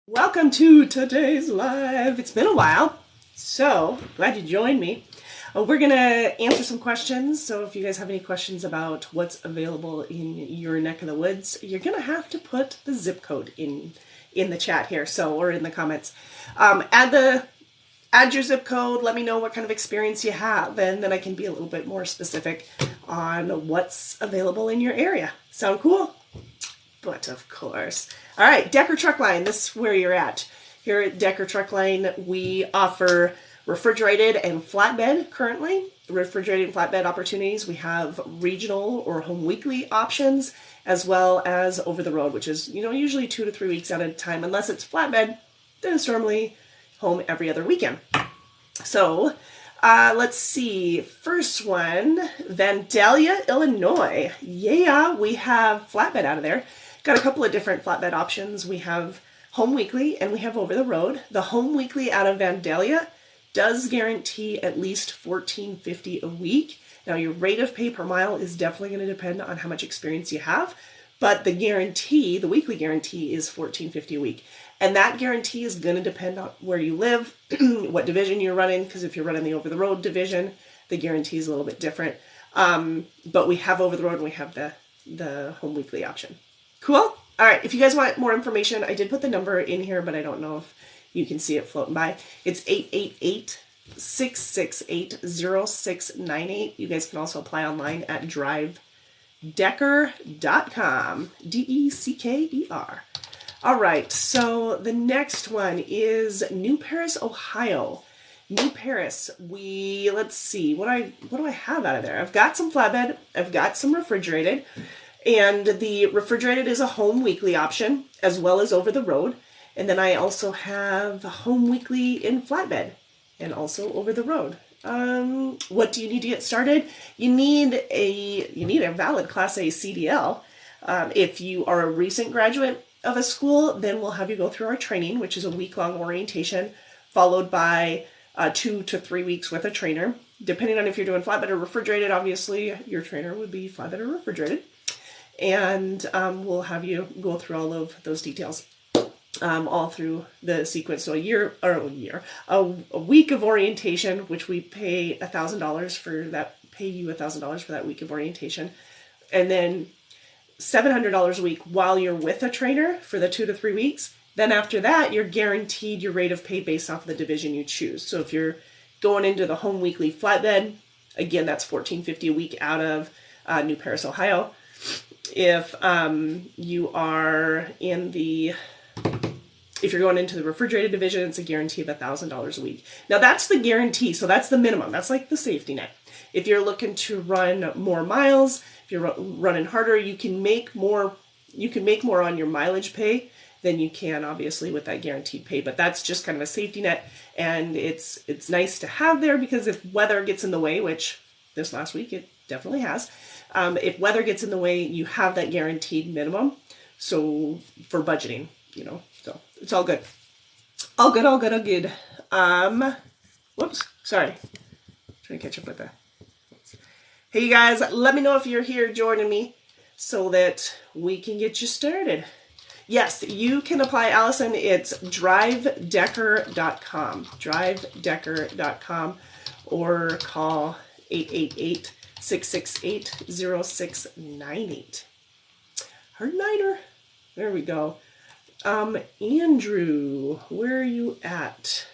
Welcome to today's live. It's been a while, so glad you joined me. We're going to answer some questions, so if you guys have any questions about what's available in your neck of the woods, you're going to have to put the zip code in the chat here, or in the comments. Add your zip code, let me know what kind of experience you have, and then I can be a little bit more specific on what's available in your area. Sound cool? But of course. All right, Decker Truck Line, this is where you're at. Here at Decker Truck Line, we offer refrigerated and flatbed currently. Refrigerated and flatbed opportunities. We have regional or home weekly options, as well as over the road, which is, usually 2 to 3 weeks at a time. Unless it's flatbed, then it's normally home every other weekend. So, let's see. First one, Vandalia, Illinois. Yeah, we have flatbed out of there. Got a couple of different flatbed options. We have home weekly and we have over the road. The home weekly out of Vandalia does guarantee at least $14.50 a week. Now your rate of pay per mile is definitely going to depend on how much experience you have, but the weekly guarantee is $14.50 a week. And that guarantee is going to depend on where you live, what division you're running, because if you're running the over the road division, the guarantee is a little bit different. But we have over the road and we have the home weekly option. Cool? All right, if you guys want more information, I did put the number in here, but I don't know if you can see it floating by. It's 888-668-0698. You guys can also apply online at drivedecker.com. DECKER. All right, so the next one is New Paris, Ohio. New Paris, let's see, what do I have out of there? I've got some flatbed, I've got some refrigerated. And the refrigerated is a home weekly option, as well as over the road. And then I also have home weekly in flatbed, and also over the road. What do you need to get started? You need a valid Class A CDL. If you are a recent graduate of a school, then we'll have you go through our training, which is a week-long orientation, followed by 2 to 3 weeks with a trainer. Depending on if you're doing flatbed or refrigerated, obviously your trainer would be flatbed or refrigerated. And we'll have you go through all of those details all through the sequence. So a week of orientation, which we pay $1,000 for that, pay you $1,000 for that week of orientation. And then $700 a week while you're with a trainer for the 2 to 3 weeks. Then after that, you're guaranteed your rate of pay based off of the division you choose. So if you're going into the home weekly flatbed, again, that's $14.50 a week out of New Paris, Ohio. If you're going into the refrigerated division, it's a guarantee of $1,000 a week. Now that's the guarantee, so that's the minimum. That's like the safety net. If you're looking to run more miles, if you're running harder, you can make more on your mileage pay than you can obviously with that guaranteed pay. But that's just kind of a safety net, and it's nice to have there because if weather gets in the way, which this last week it definitely has. If weather gets in the way, you have that guaranteed minimum. So for budgeting, so it's all good. All good. Whoops, sorry. Trying to catch up with that. Hey, you guys, let me know if you're here joining me so that we can get you started. Yes, you can apply, Allison. It's drivedecker.com. Drivedecker.com or call 888-668-0698. Hard niner. There we go. Andrew, where are you at?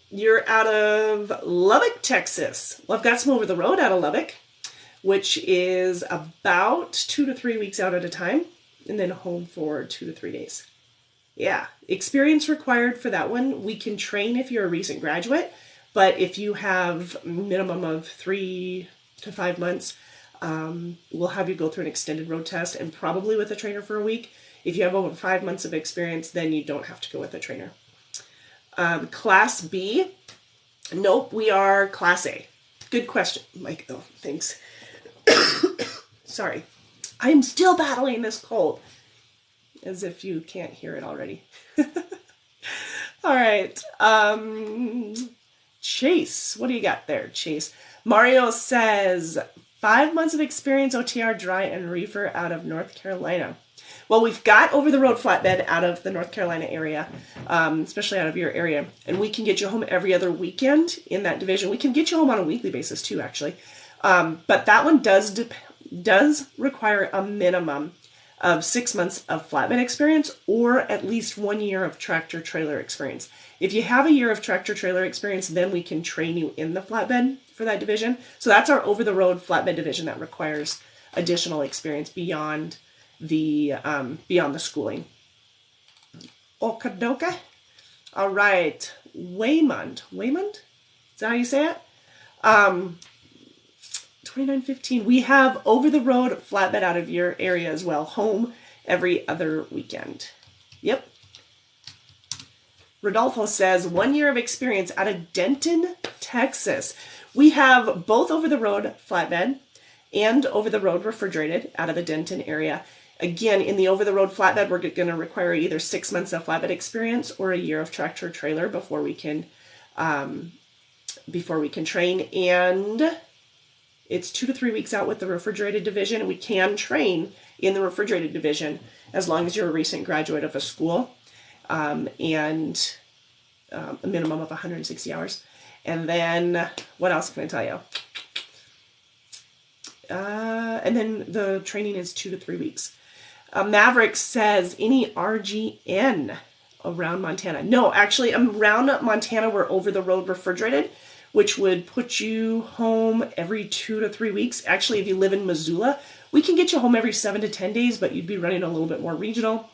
You're out of Lubbock, Texas. Well, I've got some over the road out of Lubbock, which is about 2 to 3 weeks out at a time, and then home for 2 to 3 days. Yeah, experience required for that one. We can train if you're a recent graduate. But if you have minimum of 3 to 5 months, we'll have you go through an extended road test and probably with a trainer for a week. If you have over 5 months of experience, then you don't have to go with a trainer. Class B, nope, we are Class A. Good question, Mike, though. Thanks. Sorry. I'm still battling this cold. As if you can't hear it already. All right. Chase, what do you got there, Chase? Mario says, 5 months of experience, OTR, dry, and reefer out of North Carolina. Well, we've got over-the-road flatbed out of the North Carolina area, especially out of your area, and we can get you home every other weekend in that division. We can get you home on a weekly basis too, actually. But that one does require a minimum of 6 months of flatbed experience or at least 1 year of tractor trailer experience. If you have a year of tractor trailer experience, then we can train you in the flatbed for that division. So that's our over-the-road flatbed division that requires additional experience beyond the schooling. Okadoka. All right, Waymond. Waymond? Is that how you say it? 2915. We have over-the-road flatbed out of your area as well. Home every other weekend. Yep. Rodolfo says 1 year of experience out of Denton, Texas. We have both over-the-road flatbed and over-the-road refrigerated out of the Denton area. Again, in the over-the-road flatbed, we're going to require either 6 months of flatbed experience or a year of tractor trailer before we can train. And it's 2 to 3 weeks out with the refrigerated division. We can train in the refrigerated division as long as you're a recent graduate of a school. And a minimum of 160 hours. And then, what else can I tell you? And then the training is 2 to 3 weeks. Maverick says, any RGN around Montana? No, actually, around Montana, we're over-the-road refrigerated, which would put you home every 2 to 3 weeks. Actually, if you live in Missoula, we can get you home every 7 to 10 days, but you'd be running a little bit more regional.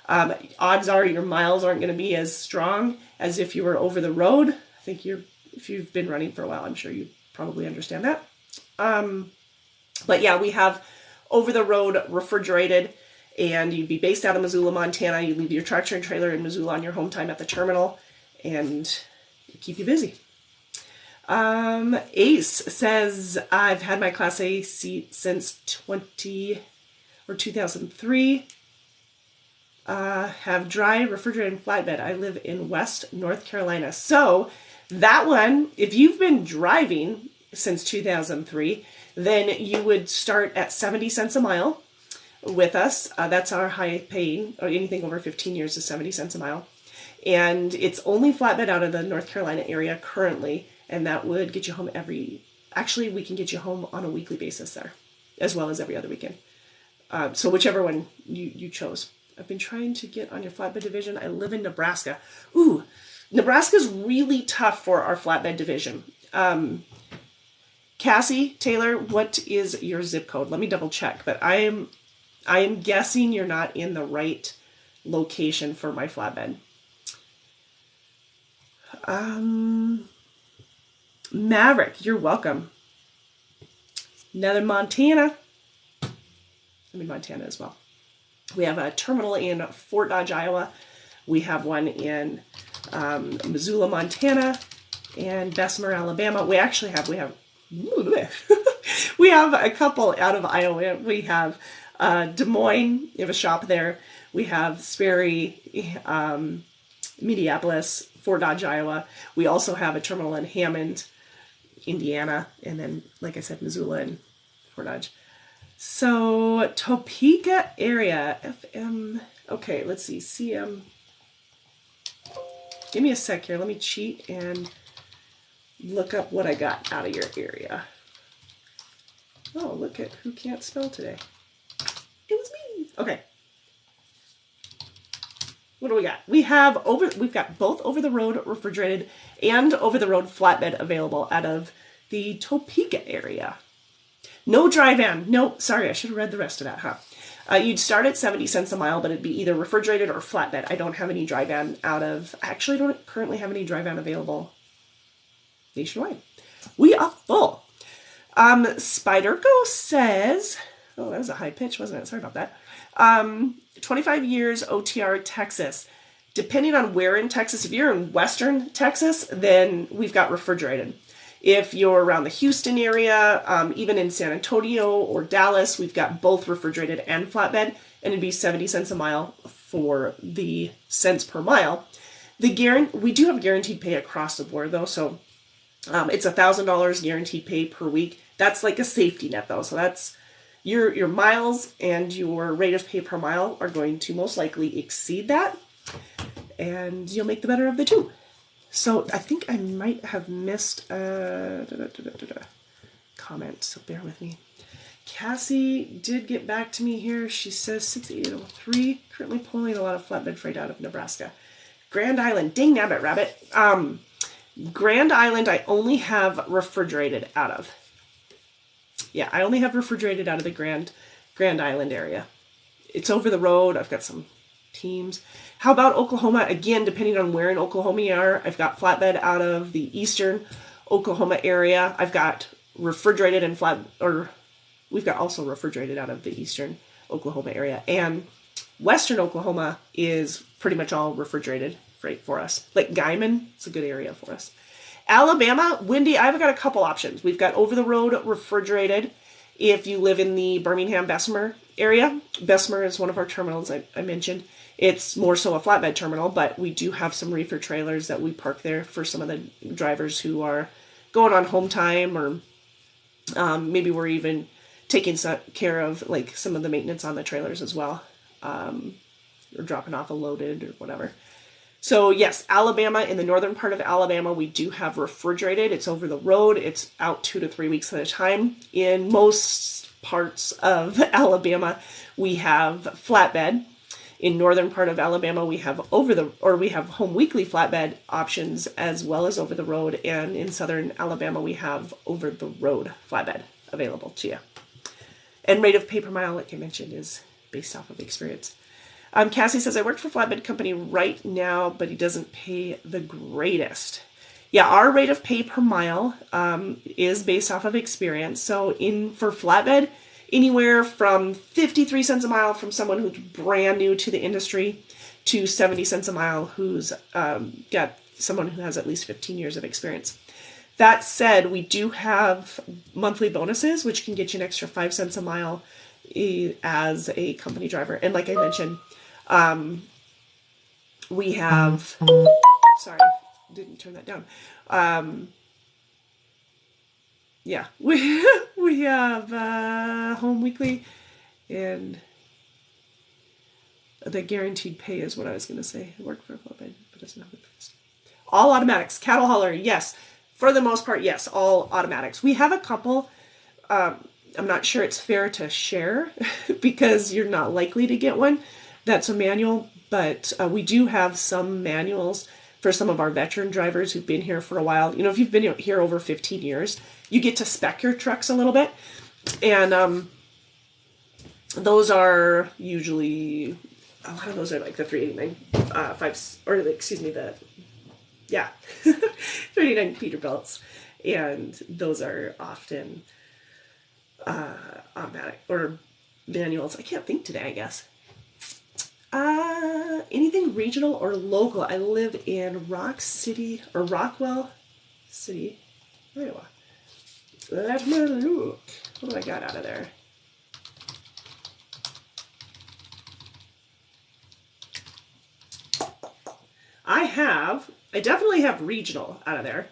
Odds are your miles aren't going to be as strong as if you were over the road. I think if you've been running for a while, I'm sure you probably understand that. But yeah, we have over the road refrigerated, and you'd be based out of Missoula, Montana. You leave your tractor and trailer in Missoula on your home time at the terminal, and keep you busy. Ace says, I've had my Class A seat since 2003. Have dry, refrigerated, and flatbed. I live in West North Carolina. So that one, if you've been driving since 2003, then you would start at 70 cents a mile with us. That's our high paying, or anything over 15 years is 70 cents a mile. And it's only flatbed out of the North Carolina area currently, and that would get you home actually we can get you home on a weekly basis there, as well as every other weekend. So whichever one you chose. I've been trying to get on your flatbed division. I live in Nebraska. Ooh, Nebraska's really tough for our flatbed division. Cassie, Taylor, what is your zip code? Let me double check, but I am guessing you're not in the right location for my flatbed. Maverick, you're welcome. Another Montana. I'm in Montana as well. We have a terminal in Fort Dodge, Iowa. We have one in Missoula, Montana, and Bessemer, Alabama. We have we have a couple out of Iowa. We have Des Moines. We have a shop there. We have Sperry, Minneapolis, Fort Dodge, Iowa. We also have a terminal in Hammond, Indiana, and then, like I said, Missoula and Fort Dodge. So, Topeka area, FM, okay, let's see, CM. Give me a sec here. Let me cheat and look up what I got out of your area. Oh, look at who can't spell today. It was me. Okay. What do we got? We've got both over-the-road refrigerated and over-the-road flatbed available out of the Topeka area. No dry van. No, sorry, I should have read the rest of that, huh? You'd start at 70 cents a mile, but it'd be either refrigerated or flatbed. I don't have any dry van actually don't currently have any dry van available nationwide. We are full. Spiderco says, oh, that was a high pitch, wasn't it? Sorry about that. 25 years OTR Texas. Depending on where in Texas, if you're in Western Texas, then we've got refrigerated. If you're around the Houston area, even in San Antonio or Dallas, we've got both refrigerated and flatbed, and it'd be 70 cents a mile for the cents per mile. We do have guaranteed pay across the board, though, so it's $1,000 guaranteed pay per week. That's like a safety net, though, so that's your miles and your rate of pay per mile are going to most likely exceed that, and you'll make the better of the two. So I think I might have missed a comment, so bear with me. Cassie did get back to me here. She says 6803, currently pulling a lot of flatbed freight out of Nebraska. Grand Island, dang nabbit rabbit. Grand Island I only have refrigerated out of. Yeah, I only have refrigerated out of the Grand Island area. It's over the road. I've got some teams. How about Oklahoma? Again, depending on where in Oklahoma you are, I've got flatbed out of the eastern Oklahoma area. I've got refrigerated and we've got also refrigerated out of the eastern Oklahoma area. And western Oklahoma is pretty much all refrigerated freight for us. Like Guyman, it's a good area for us. Alabama, Wendy, I've got a couple options. We've got over-the-road refrigerated if you live in the Birmingham-Bessemer area. Bessemer is one of our terminals I mentioned. It's more so a flatbed terminal, but we do have some reefer trailers that we park there for some of the drivers who are going on home time, or maybe we're even taking care of like some of the maintenance on the trailers as well, or dropping off a loaded or whatever. So yes, Alabama, in the northern part of Alabama, we do have refrigerated. It's over the road. It's out 2 to 3 weeks at a time. In most parts of Alabama, we have flatbed. In northern part of Alabama, we have we have home weekly flatbed options as well as over the road. And in southern Alabama, we have over the road flatbed available to you. And rate of pay per mile, like I mentioned, is based off of experience. Cassie says, I work for a flatbed company right now, but he doesn't pay the greatest. Yeah, our rate of pay per mile is based off of experience. So for flatbed, anywhere from 53 cents a mile from someone who's brand new to the industry to 70 cents a mile who's got someone who has at least 15 years of experience. That said, we do have monthly bonuses, which can get you an extra 5 cents a mile as a company driver. And like I mentioned, we have, sorry, didn't turn that down. Yeah, we have home weekly, and the guaranteed pay is what I was going to say. I work for a flatbed, but it's not the best. All automatics. Cattle hauler, yes. For the most part, yes, all automatics. We have a couple. I'm not sure it's fair to share because you're not likely to get one. That's a manual, but we do have some manuals for some of our veteran drivers who've been here for a while. You know, if you've been here over 15 years, you get to spec your trucks a little bit. And those are usually, a lot of those are like the 389 389 Peterbilts. And those are often automatic or manuals. I can't think today, I guess. Anything regional or local? I live in Rockwell City, Iowa. Let me look. What do I got out of there? I definitely have regional out of there.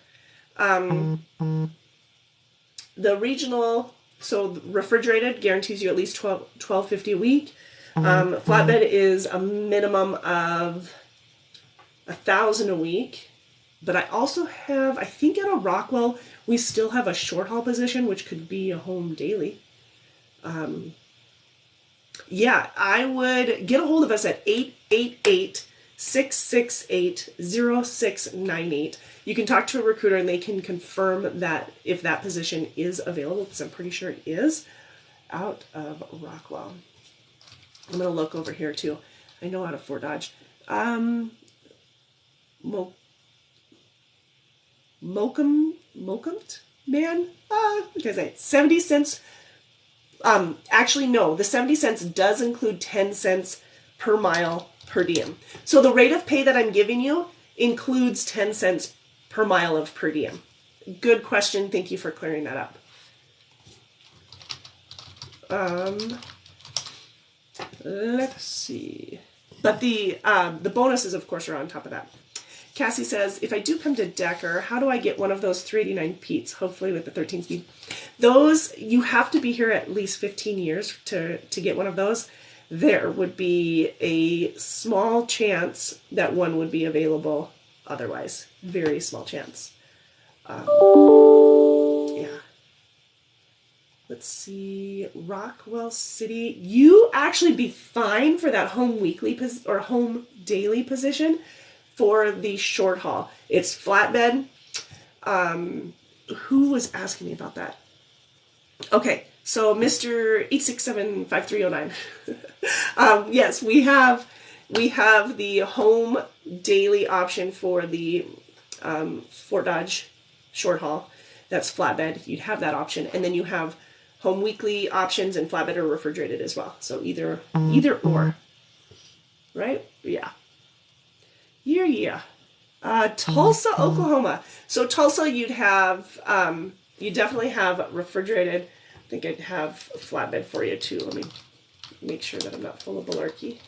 The regional, so refrigerated guarantees you at least $12.50 a week. Flatbed is a minimum of $1,000 a week, but I also have, I think at a Rockwell, we still have a short haul position, which could be a home daily. Yeah, I would get a hold of us at 888-668-0698. You can talk to a recruiter and they can confirm that if that position is available, because I'm pretty sure it is, out of Rockwell. I'm going to look over here too. I know out of Fort Dodge. Mokumt, man? What did I say? 70 cents. Actually, no. The 70 cents does include 10 cents per mile per diem. So the rate of pay that I'm giving you includes 10 cents per mile of per diem. Good question. Thank you for clearing that up. Let's see. But the bonuses, of course, are on top of that. Cassie says, if I do come to Decker, how do I get one of those 389 Pete's, hopefully with the 13 speed? Those, you have to be here at least 15 years to get one of those. There would be a small chance that one would be available otherwise. Very small chance. Yeah. Let's see, Rockwell City. You actually be fine for that home weekly or home daily position for the short haul. It's flatbed. Who was asking me about that? Okay, so Mr. 8675309. Yes, we have the home daily option for the Fort Dodge short haul. That's flatbed. You'd have that option, and then you have home weekly options and flatbed or refrigerated as well. So either or, right? Yeah. Tulsa, Oklahoma. So Tulsa, you'd have you definitely have refrigerated. I think I'd have a flatbed for you too. Let me make sure that I'm not full of malarkey.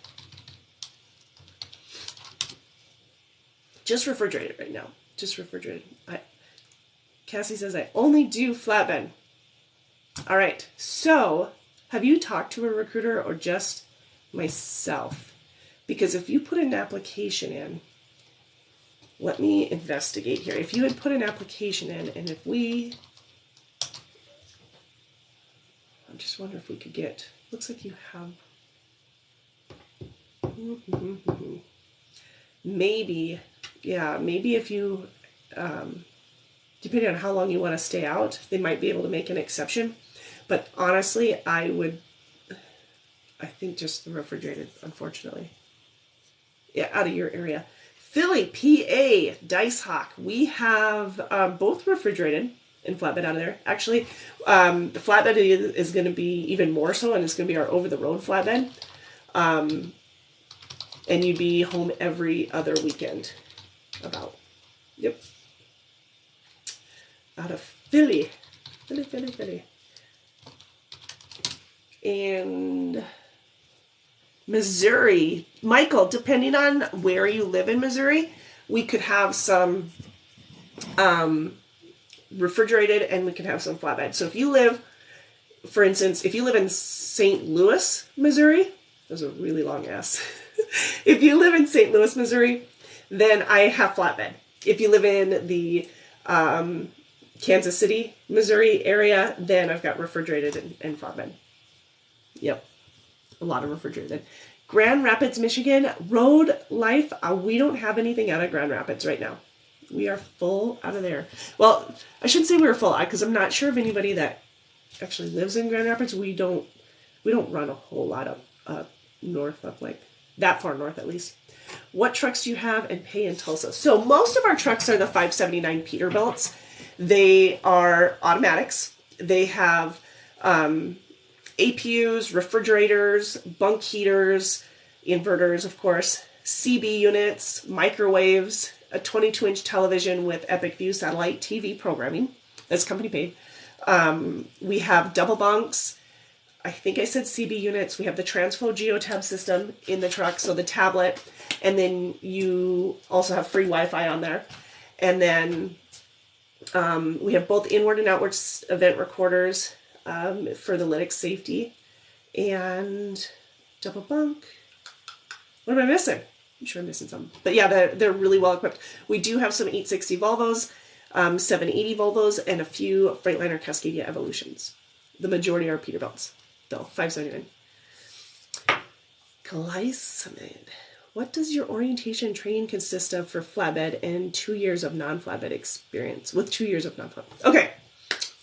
Just refrigerated right now. Just refrigerated. Cassie says I only do flatbed. All right. So, have you talked to a recruiter or just myself? Because if you put an application in, let me investigate here. If you had put an application in, and if I just wonder if we could get, looks like you have, maybe if you, depending on how long you want to stay out, they might be able to make an exception. But honestly, I think just the refrigerated, unfortunately. Yeah, out of your area. Philly, PA, Dice Hawk. We have both refrigerated and flatbed out of there. Actually, the flatbed is going to be even more so, and it's going to be our over-the-road flatbed. And you'd be home every other weekend. About. Yep. Out of Philly. Philly. And Missouri. Michael, depending on where you live in Missouri, we could have some refrigerated and we could have some flatbed. So if you live, for instance, if you live in St. Louis, Missouri, that was a really long S. If you live in St. Louis, Missouri, then I have flatbed. If you live in the Kansas City, Missouri area, then I've got refrigerated and flatbed. Yep. A lot of refrigerated. Grand Rapids, Michigan, Road Life. We don't have anything out of Grand Rapids right now. We are full out of there. Well, I shouldn't say we were full, because I'm not sure of anybody that actually lives in Grand Rapids. We don't run a whole lot of north, up like that far north at least. What trucks do you have and pay in Tulsa? So most of our trucks are the 579 Peterbilts. They are automatics. They have APUs, refrigerators, bunk heaters, inverters, of course, CB units, microwaves, a 22-inch television with Epic View satellite TV programming. That's company paid. We have double bunks. I think I said CB units. We have the Transflow Geotab system in the truck, so the tablet. And then you also have free Wi-Fi on there. And then we have both inward and outward event recorders for the Linux safety. And double bunk. What am I missing? I'm sure I'm missing something. But yeah, they're really well equipped. We do have some 860 Volvos, 780 Volvos, and a few Freightliner Cascadia Evolutions. The majority are Peterbilts, though, 579. Glycemid. What does your orientation training consist of for flatbed and 2 years of non-flatbed experience? With 2 years of non-flatbed. Okay.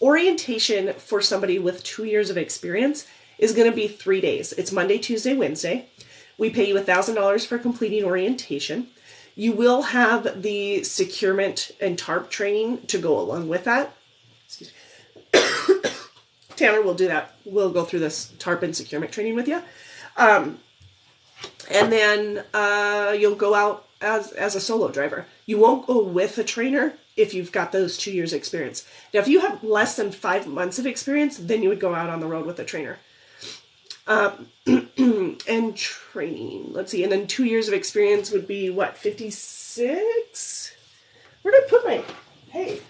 Orientation for somebody with 2 years of experience is going to be 3 days. It's Monday, Tuesday, Wednesday. We pay you $1,000 for completing orientation. You will have the securement and TARP training to go along with that. Excuse me. Tanner will do that. We'll go through this TARP and securement training with you. And then you'll go out as a solo driver. You won't go with a trainer if you've got those 2 years experience. Now, if you have less than 5 months of experience, then you would go out on the road with a trainer. And training. Let's see. And then 2 years of experience would be what, 56? Where did I put my, hey.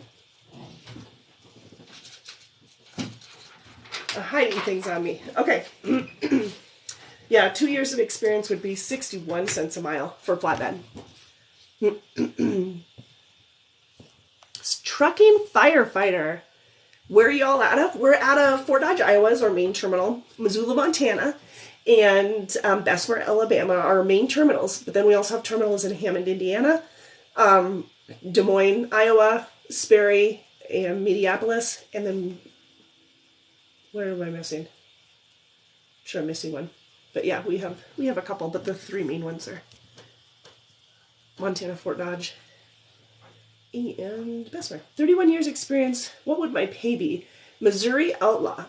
Hiding things on me. Okay. Yeah, 2 years of experience would be 61 cents a mile for flatbed. Trucking firefighter. Where are y'all out of? We're out of Fort Dodge, Iowa is our main terminal, Missoula, Montana, and Bessemer, Alabama are our main terminals. But then we also have terminals in Hammond, Indiana, Des Moines, Iowa, Sperry, and Minneapolis, and then where am I missing? I'm sure I'm missing one. But yeah, we have a couple, but the three main ones are Montana, Fort Dodge, and Bessemer. 31 years experience. What would my pay be? Missouri Outlaw.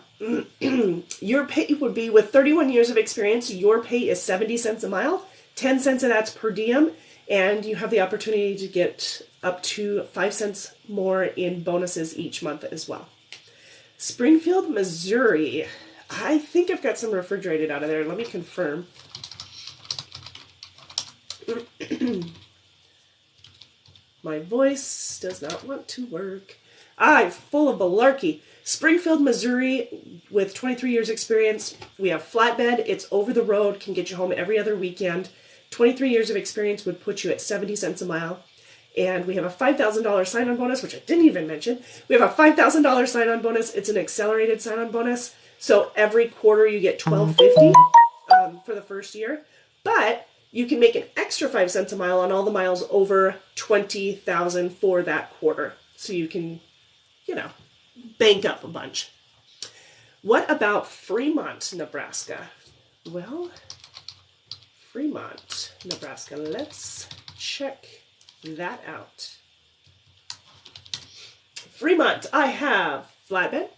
Your pay would be, with 31 years of experience, your pay is 70 cents a mile. 10 cents of that's per diem, and you have the opportunity to get up to 5 cents more in bonuses each month as well. Springfield, Missouri. I think I've got some refrigerated out of there. Let me confirm. My voice does not want to work. I'm full of malarkey. Springfield, Missouri, with 23 years experience. We have flatbed. It's over the road, can get you home every other weekend. 23 years of experience would put you at 70 cents a mile. And we have a $5,000 sign-on bonus, which I didn't even mention. We have a $5,000 sign-on bonus. It's an accelerated sign-on bonus. So every quarter you get $12.50 for the first year. But you can make an extra 5 cents a mile on all the miles over 20,000 for that quarter. So you can, bank up a bunch. What about Fremont, Nebraska? Well, Fremont, Nebraska. Let's check that out. Fremont, I have flatbed,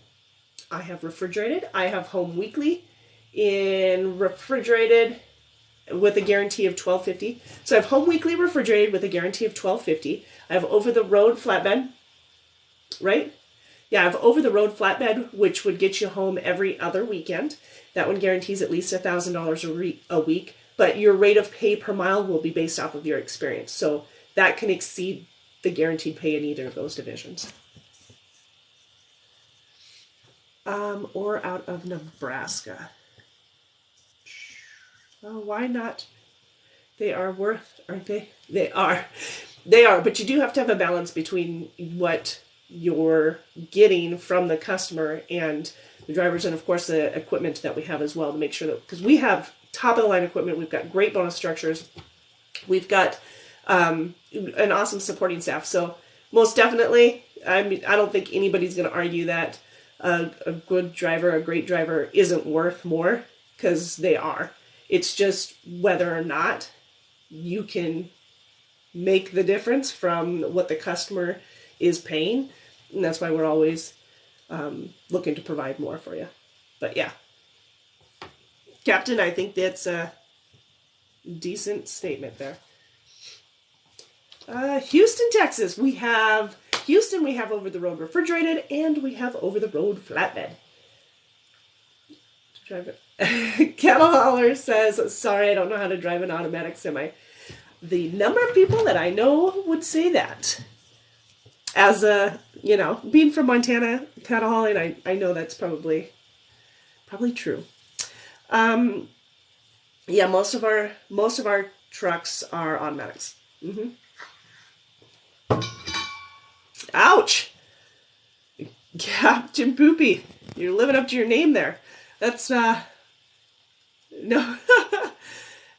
I have refrigerated, I have home weekly in refrigerated with a guarantee of $12.50. So I have home weekly refrigerated with a guarantee of $12.50. I have over the road flatbed, right? Yeah, I have over the road flatbed, which would get you home every other weekend. That one guarantees at least $1,000 a week, but your rate of pay per mile will be based off of your experience. So that can exceed the guaranteed pay in either of those divisions. Or out of Nebraska. Oh, why not? They are worth, aren't they? They are, but you do have to have a balance between what you're getting from the customer and the drivers, and of course the equipment that we have as well, to make sure that, because we have top of the line equipment, we've got great bonus structures, we've got an awesome supporting staff. So most definitely, I don't think anybody's going to argue that a good driver, a great driver isn't worth more, because they are. It's just whether or not you can make the difference from what the customer is paying. And that's why we're always looking to provide more for you. But yeah, Captain, I think that's a decent statement there. Houston, Texas. We have Houston, we have over-the-road refrigerated, and we have over-the-road flatbed. Cattle Hauler says, sorry, I don't know how to drive an automatic semi. The number of people that I know would say that. As a, being from Montana, cattle hauling, I know that's probably true. Yeah, most of our trucks are automatics. Mm-hmm. Ouch! Captain Poopy, you're living up to your name there. That's, no,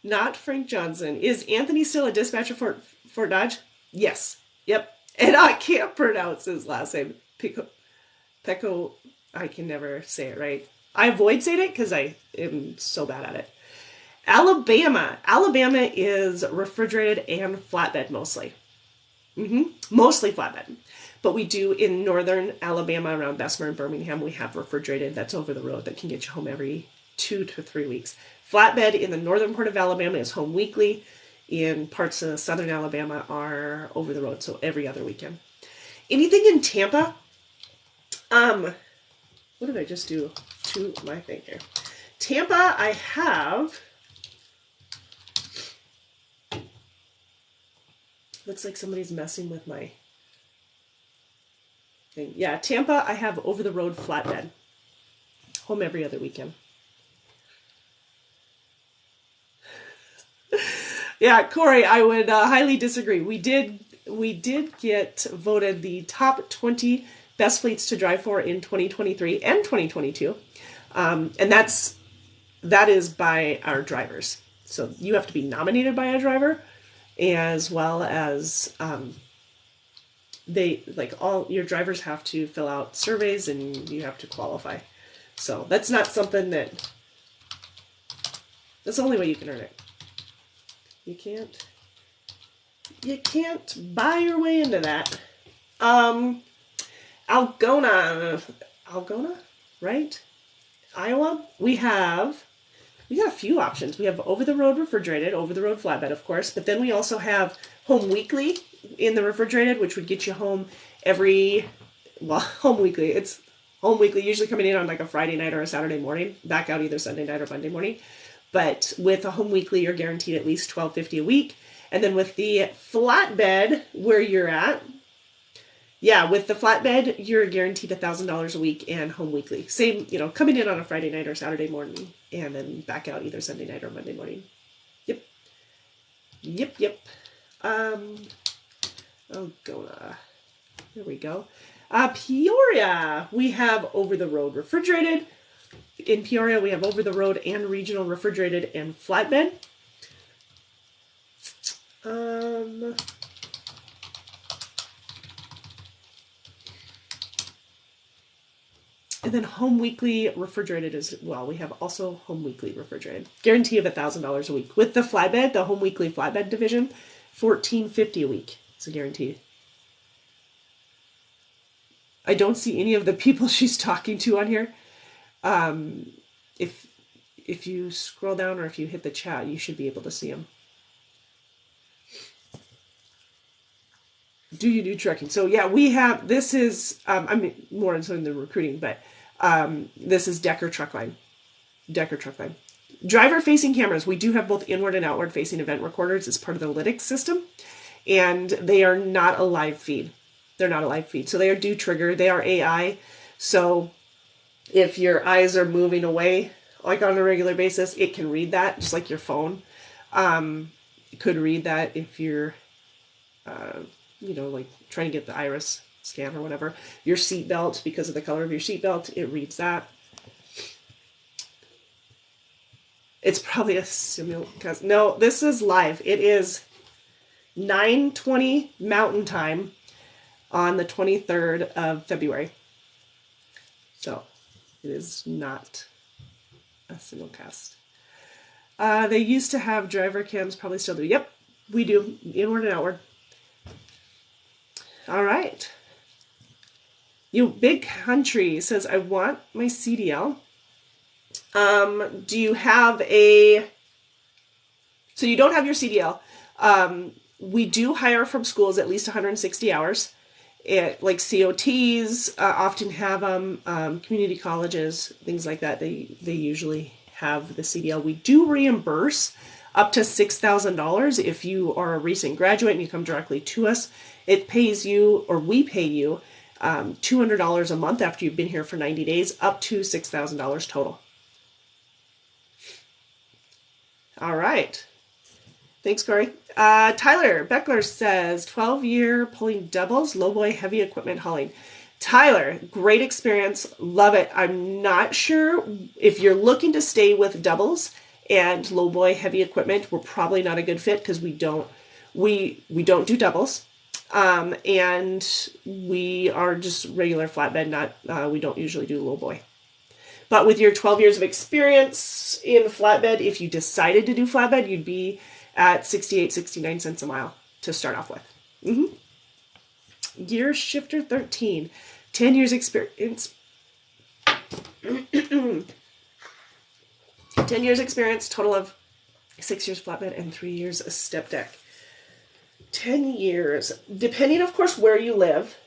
not Frank Johnson. Is Anthony still a dispatcher for Fort Dodge? Yes. Yep. And I can't pronounce his last name. Pecco, I can never say it right. I avoid saying it because I am so bad at it. Alabama. Alabama is refrigerated and flatbed mostly. Mostly flatbed. But we do in northern Alabama around Bessemer and Birmingham, we have refrigerated that's over the road that can get you home every 2 to 3 weeks. Flatbed in the northern part of Alabama is home weekly. In parts of southern Alabama are over the road, so every other weekend. Anything in Tampa? What did I just do to my thing here? Tampa, I have, looks like somebody's messing with my thing. Yeah, Tampa, I have over-the-road flatbed. Home every other weekend. Yeah, Corey, I would highly disagree. We did get voted the top 20 best fleets to drive for in 2023 and 2022. And that is by our drivers. So you have to be nominated by a driver, as well as all your drivers have to fill out surveys and you have to qualify. So that's not something that's the only way you can earn it. You can't buy your way into that. Algona, right? Iowa. We got a few options. We have over-the-road refrigerated, over-the-road flatbed, of course, but then we also have home weekly in the refrigerated, which would get you home home weekly. It's home weekly, usually coming in on like a Friday night or a Saturday morning, back out either Sunday night or Monday morning. But with a home weekly, you're guaranteed at least $12.50 a week. And then with the flatbed, where you're at, with the flatbed, you're guaranteed $1,000 a week and home weekly. Same, coming in on a Friday night or Saturday morning, and then back out either Sunday night or Monday morning. Yep. Algona. There we go. Peoria, we have over-the-road refrigerated. In Peoria, we have over-the-road and regional refrigerated and flatbed. And then home weekly refrigerated as well. We have also home weekly refrigerated. Guarantee of $1,000 a week. With the flatbed, the home weekly flatbed division, $14.50 a week. It's a guarantee. I don't see any of the people she's talking to on here. If you scroll down or if you hit the chat, you should be able to see them. Do you do trucking? So yeah, this is, more into the recruiting, but this is Decker Truckline. Driver facing cameras. We do have both inward and outward facing event recorders as part of the Lytx system, and they are not a live feed. They're not a live feed. So they do trigger. They are AI. So if your eyes are moving away, like on a regular basis, it can read that, just like your phone. It could read that if you're, like trying to get the iris scan or whatever. Your seatbelt, because of the color of your seatbelt, it reads that. It's probably a simulcast. No, this is live. It is 9:20 Mountain Time on the 23rd of February. So it is not a simulcast. They used to have driver cams, probably still do. Yep, we do, inward and outward. All right. You Big Country says, I want my CDL. Do you have so you don't have your CDL. We do hire from schools at least 160 hours. Like COTs often have them, community colleges, things like that. They usually have the CDL. We do reimburse up to $6,000 if you are a recent graduate and you come directly to us. It pays you, or we pay you, $200 a month after you've been here for 90 days, up to $6,000 total. All right. Thanks, Corey. Tyler Beckler says, 12-year pulling doubles, lowboy heavy equipment hauling. Tyler, great experience. Love it. I'm not sure if you're looking to stay with doubles and lowboy heavy equipment. We're probably not a good fit because we don't do doubles. And we are just regular flatbed, we don't usually do lowboy. But with your 12 years of experience in flatbed, if you decided to do flatbed, you'd be at 69 cents a mile to start off with. Mm-hmm. Gear Shifter 13, 10 years experience. 10 years experience, total of 6 years flatbed and 3 years a step deck. 10 years, depending, of course, where you live,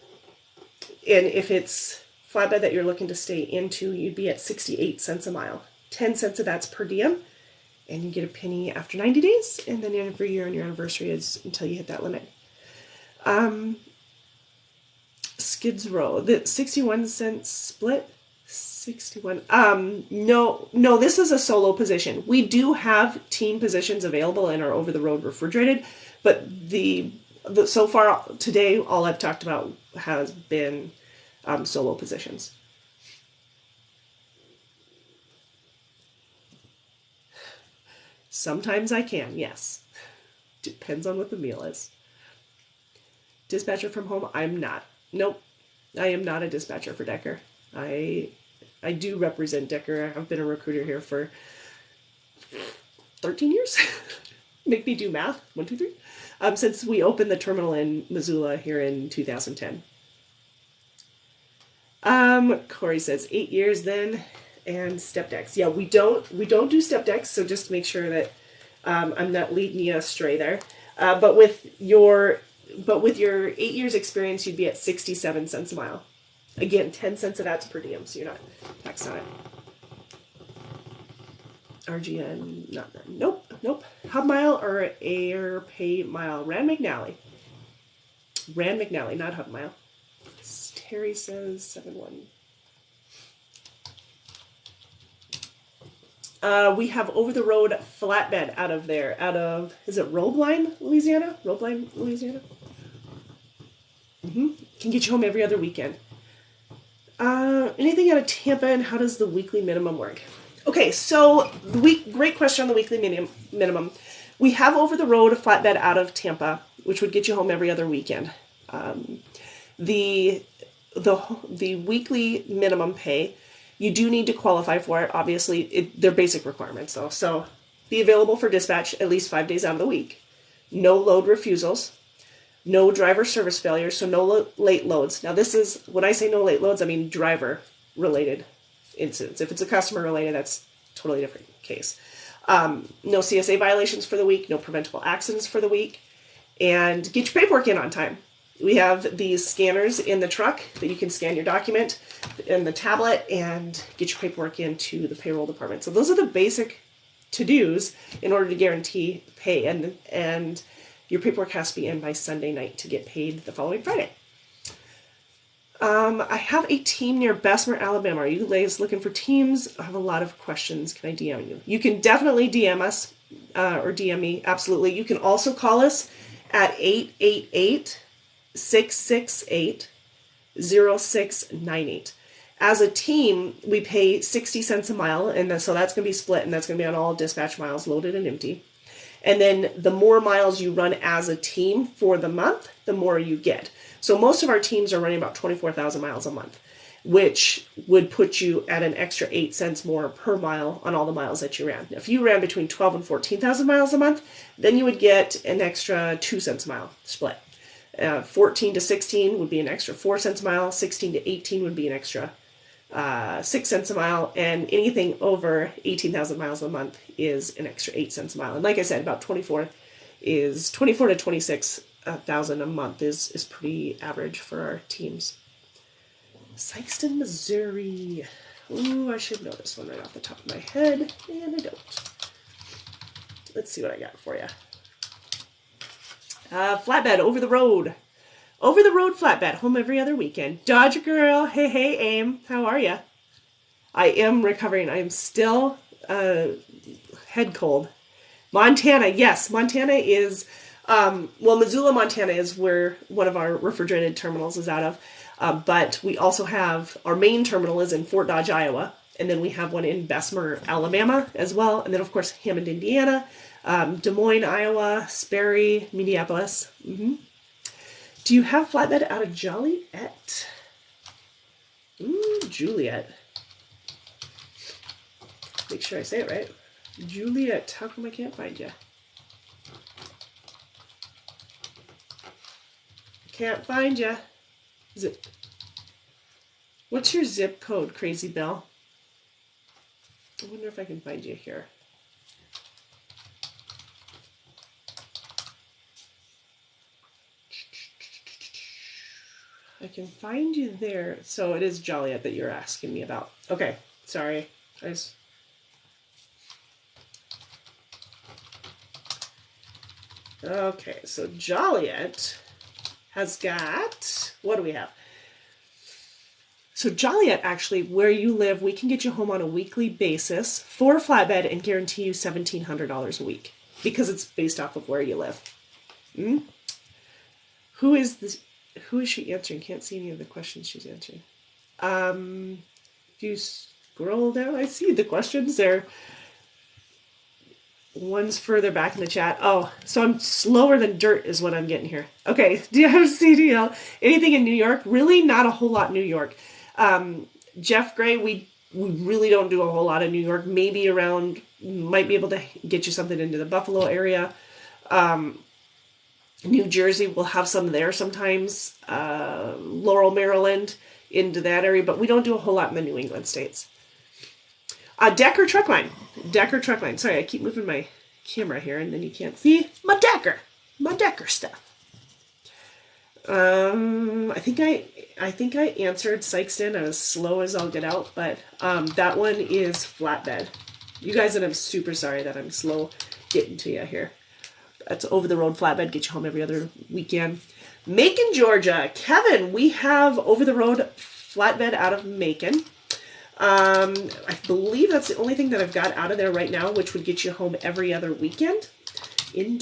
and if it's flatbed that you're looking to stay into, you'd be at 68 cents a mile, 10 cents of that's per diem, and you get a penny after 90 days, and then every year on your anniversary is until you hit that limit. Skids Row, the 61 cent split. 61. No, this is a solo position. We do have team positions available in our over the road refrigerated, but the so far today, all I've talked about has been solo positions. Sometimes I can, yes. Depends on what the meal is. Dispatcher from home, I'm not. Nope, I am not a dispatcher for Decker. I do represent Decker. I've been a recruiter here for 13 years. Make me do math. 1, 2, 3. Since we opened the terminal in Missoula here in 2010. Corey says 8 years then, and step decks. Yeah, we don't do step decks. So just make sure that I'm not leading you astray there. But with your 8 years experience, you'd be at 67 cents a mile. Again, 10 cents of that's per diem, so you're not taxed on it. RGN, not that. Nope. Hub mile or air pay mile? Rand McNally, not hub mile. Terry says 7-1. We have over the road flatbed out of, is it Roebline, Louisiana? Can get you home every other weekend. Anything out of Tampa, and how does the weekly minimum work? Okay, so great question on the weekly minimum. We have over the road a flatbed out of Tampa, which would get you home every other weekend. The weekly minimum pay, you do need to qualify for it. Obviously, they're basic requirements though. So be available for dispatch at least 5 days out of the week. No load refusals. No driver service failures, so no late loads. Now this is, when I say no late loads, I mean driver related incidents. If it's a customer related, that's a totally different case. No CSA violations for the week, no preventable accidents for the week, and get your paperwork in on time. We have these scanners in the truck that you can scan your document in the tablet and get your paperwork into the payroll department. So those are the basic to-dos in order to guarantee pay, and your paperwork has to be in by Sunday night to get paid the following Friday. I have a team near Bessemer, Alabama. Are you guys looking for teams? I have a lot of questions. Can I DM you? You can definitely DM us or DM me. Absolutely. You can also call us at 888-668-0698. As a team, we pay 60 cents a mile, and so that's going to be split, and that's going to be on all dispatch miles loaded and empty. And then the more miles you run as a team for the month, the more you get. So most of our teams are running about 24,000 miles a month, which would put you at an extra 8 cents more per mile on all the miles that you ran. If you ran between 12 and 14,000 miles a month, then you would get an extra 2 cents a mile split. 14 to 16 would be an extra 4 cents a mile. 16 to 18 would be an extra 6 cents a mile, and anything over 18,000 miles a month is an extra 8 cents a mile. And like I said, about 24 to 26,000 a month is pretty average for our teams. Sikeston, Missouri. Ooh, I should know this one right off the top of my head, and I don't. Let's see what I got for you. Flatbed, over the road. Over the road flatbed, home every other weekend. Dodger girl, hey, Aim, how are you? I am recovering. I am still head cold. Montana, yes, Montana is, Missoula, Montana is where one of our refrigerated terminals is out of. But we also have, our main terminal is in Fort Dodge, Iowa. And then we have one in Bessemer, Alabama as well. And then, of course, Hammond, Indiana, Des Moines, Iowa, Sperry, Minneapolis. Mm-hmm. Do you have flatbed out of Joliet? Ooh, Juliet. Make sure I say it right. Juliet, how come I can't find you? Can't find you. Is it? What's your zip code, Crazy Bill? I wonder if I can find you here. I can find you there. So it is Joliet that you're asking me about. Okay, sorry. Okay, so Joliet has got, what do we have? So Joliet, actually, where you live, we can get you home on a weekly basis for a flatbed and guarantee you $1,700 a week because it's based off of where you live. Who is this? Who is she answering? Can't see any of the questions she's answering. If you scroll down, I see the questions there. One's further back in the chat. Oh, so I'm slower than dirt is what I'm getting here. Okay, do you have CDL? Anything in New York? Really not a whole lot in New York. Jeff Gray, we really don't do a whole lot in New York. Maybe around, might be able to get you something into the Buffalo area. New Jersey, we'll have some there sometimes. Laurel, Maryland, into that area. But we don't do a whole lot in the New England states. Decker Truckline. Decker Truckline. Sorry, I keep moving my camera here and then you can't see my Decker. My Decker stuff. I think I answered Sykeston. I was slow as I'll get out, but that one is flatbed. You guys, and I'm super sorry that I'm slow getting to you here. That's over the road flatbed, get you home every other weekend. Macon, Georgia. Kevin, we have over the road flatbed out of Macon. I believe that's the only thing that I've got out of there right now, which would get you home every other weekend. I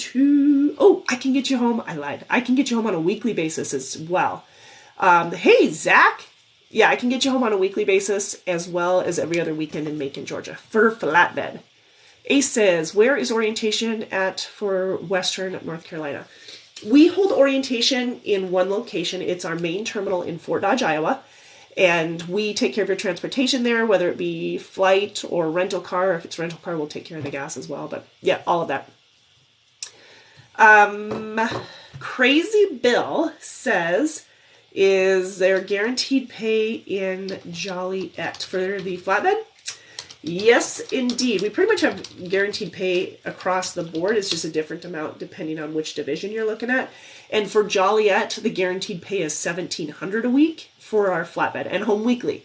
can get you home. I lied. I can get you home on a weekly basis as well. Hey, Zach. Yeah, I can get you home on a weekly basis as well as every other weekend in Macon, Georgia for flatbed. Ace says, where is orientation at for Western North Carolina? We hold orientation in one location. It's our main terminal in Fort Dodge, Iowa. And we take care of your transportation there, whether it be flight or rental car. If it's rental car, we'll take care of the gas as well. But yeah, all of that. Crazy Bill says, is there guaranteed pay in Joliet for the flatbed? Yes, indeed. We pretty much have guaranteed pay across the board. It's just a different amount depending on which division you're looking at. And for Joliet, the guaranteed pay is $1,700 a week for our flatbed and home weekly.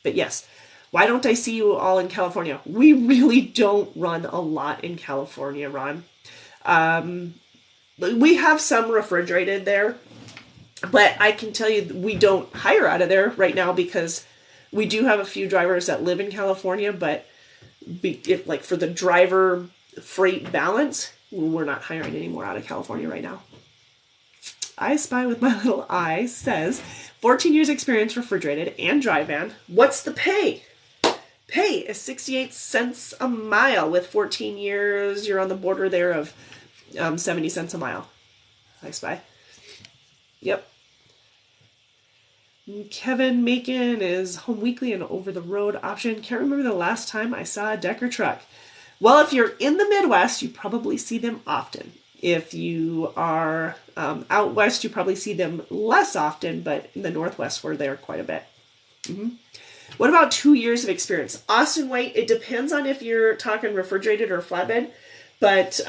But yes, why don't I see you all in California? We really don't run a lot in California, Ron. We have some refrigerated there, but I can tell you we don't hire out of there right now because we do have a few drivers that live in California, but if for the driver freight balance, we're not hiring anymore out of California right now. I Spy with my little eye says, 14 years experience refrigerated and dry van. What's the pay? Pay is 68 cents a mile. With 14 years, you're on the border there of 70 cents a mile. I Spy. Yep. Kevin Macon is home weekly and over the road option. Can't remember the last time I saw a Decker truck. Well, if you're in the Midwest, you probably see them often. If you are out west, you probably see them less often, but in the Northwest, we're there quite a bit. What about 2 years of experience? Austin White, it depends on if you're talking refrigerated or flatbed, but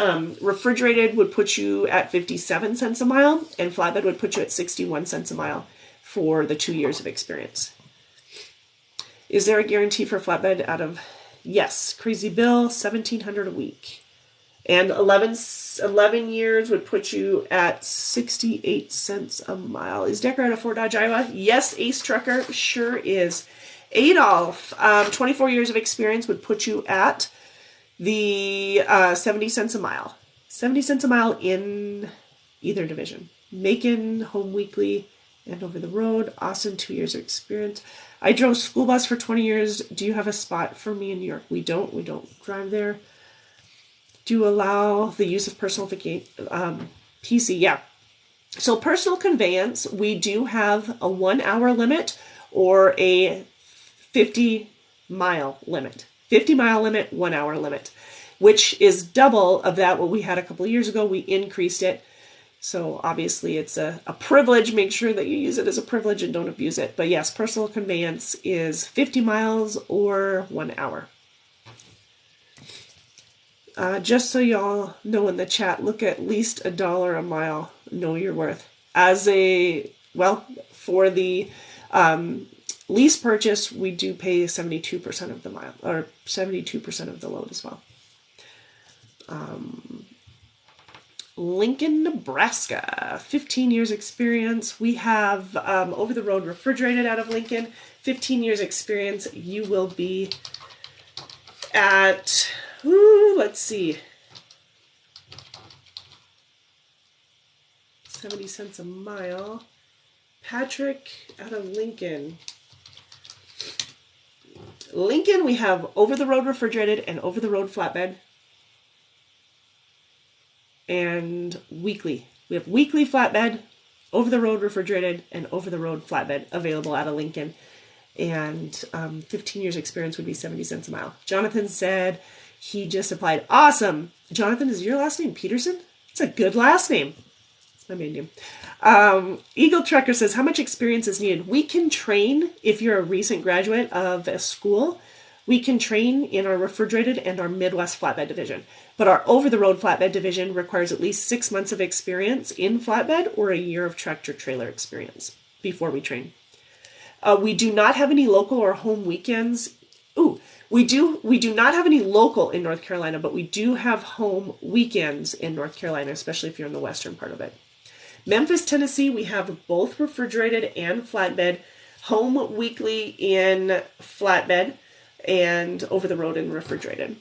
refrigerated would put you at 57 cents a mile, and flatbed would put you at 61 cents a mile for the 2 years of experience. Is there a guarantee for flatbed out of... Yes, Crazy Bill, $1,700 a week. And 11 years would put you at 68 cents a mile. Is Decker out of Fort Dodge, Iowa? Yes, Ace Trucker sure is. Adolf, 24 years of experience would put you at the 70 cents a mile. 70 cents a mile in either division. Macon, home weekly, and over the road. Austin, 2 years of experience. I drove school bus for 20 years. Do you have a spot for me in New York? We don't. We don't drive there. Do you allow the use of personal PC? Yeah. So personal conveyance, we do have a 1 hour limit or a 50-mile limit. 50-mile limit, 1 hour limit, which is double of that what we had a couple of years ago. We increased it. So obviously it's a privilege. Make sure that you use it as a privilege and don't abuse it. But yes, personal conveyance is 50 miles or 1 hour. Just so y'all know in the chat, look at least $1 a mile. Know your worth. For the lease purchase, we do pay 72% of the mile, or 72% of the load as well. Lincoln, Nebraska, 15 years experience. We have over the road refrigerated out of Lincoln, 15 years experience. You will be at, let's see, 70 cents a mile. Patrick out of Lincoln. Lincoln, we have over the road refrigerated and over the road flatbed. And weekly. We have weekly flatbed, over the road refrigerated, and over the road flatbed available out of Lincoln. And 15 years experience would be 70 cents a mile. Jonathan said he just applied. Awesome. Jonathan, is your last name Peterson? It's a good last name. It's my main name. Eagle Trucker says, how much experience is needed? We can train if you're a recent graduate of a school. We can train in our refrigerated and our Midwest flatbed division. But our over-the-road flatbed division requires at least 6 months of experience in flatbed or a year of tractor trailer experience before we train. We do not have any local or home weekends. We do not have any local in North Carolina, but we do have home weekends in North Carolina, especially if you're in the western part of it. Memphis, Tennessee, we have both refrigerated and flatbed, home weekly in flatbed, and over the road in refrigerated.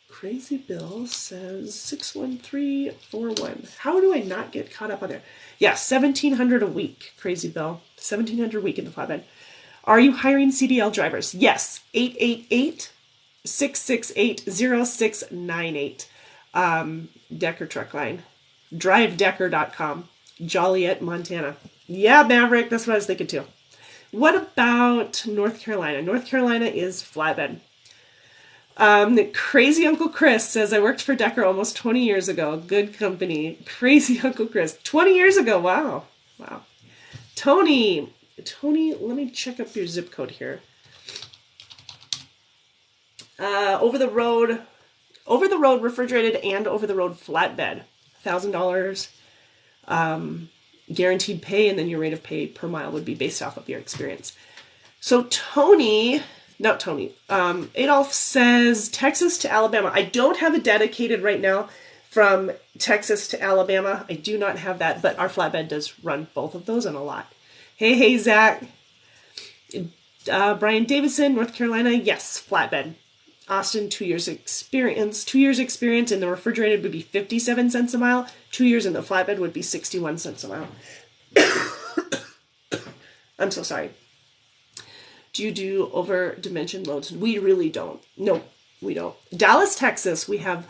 Crazy Bill says 61341. How do I not get caught up on there? Yeah, $1,700 a week, Crazy Bill. $1,700 a week in the flatbed. Are you hiring CDL drivers? Yes. 888-668-0698. Decker Truck Line. DriveDecker.com. Joliet, Montana. Yeah, Maverick, that's what I was thinking too. What about North Carolina? North Carolina is flatbed. Crazy Uncle Chris says, I worked for Decker almost 20 years ago. Good company. Crazy Uncle Chris. 20 years ago. Wow. Tony, let me check up your zip code here. Over the road refrigerated and over the road flatbed. $1,000 guaranteed pay, and then your rate of pay per mile would be based off of your experience. So Adolf says Texas to Alabama. I don't have a dedicated right now from Texas to Alabama. I do not have that, but our flatbed does run both of those and a lot. Hey, Zach. Brian Davison, North Carolina. Yes, flatbed. Austin, 2 years experience. 2 years experience in the refrigerated would be 57 cents a mile. 2 years in the flatbed would be 61 cents a mile. I'm so sorry. Do you do over dimension loads? We really don't. No, we don't. Dallas, Texas, we have,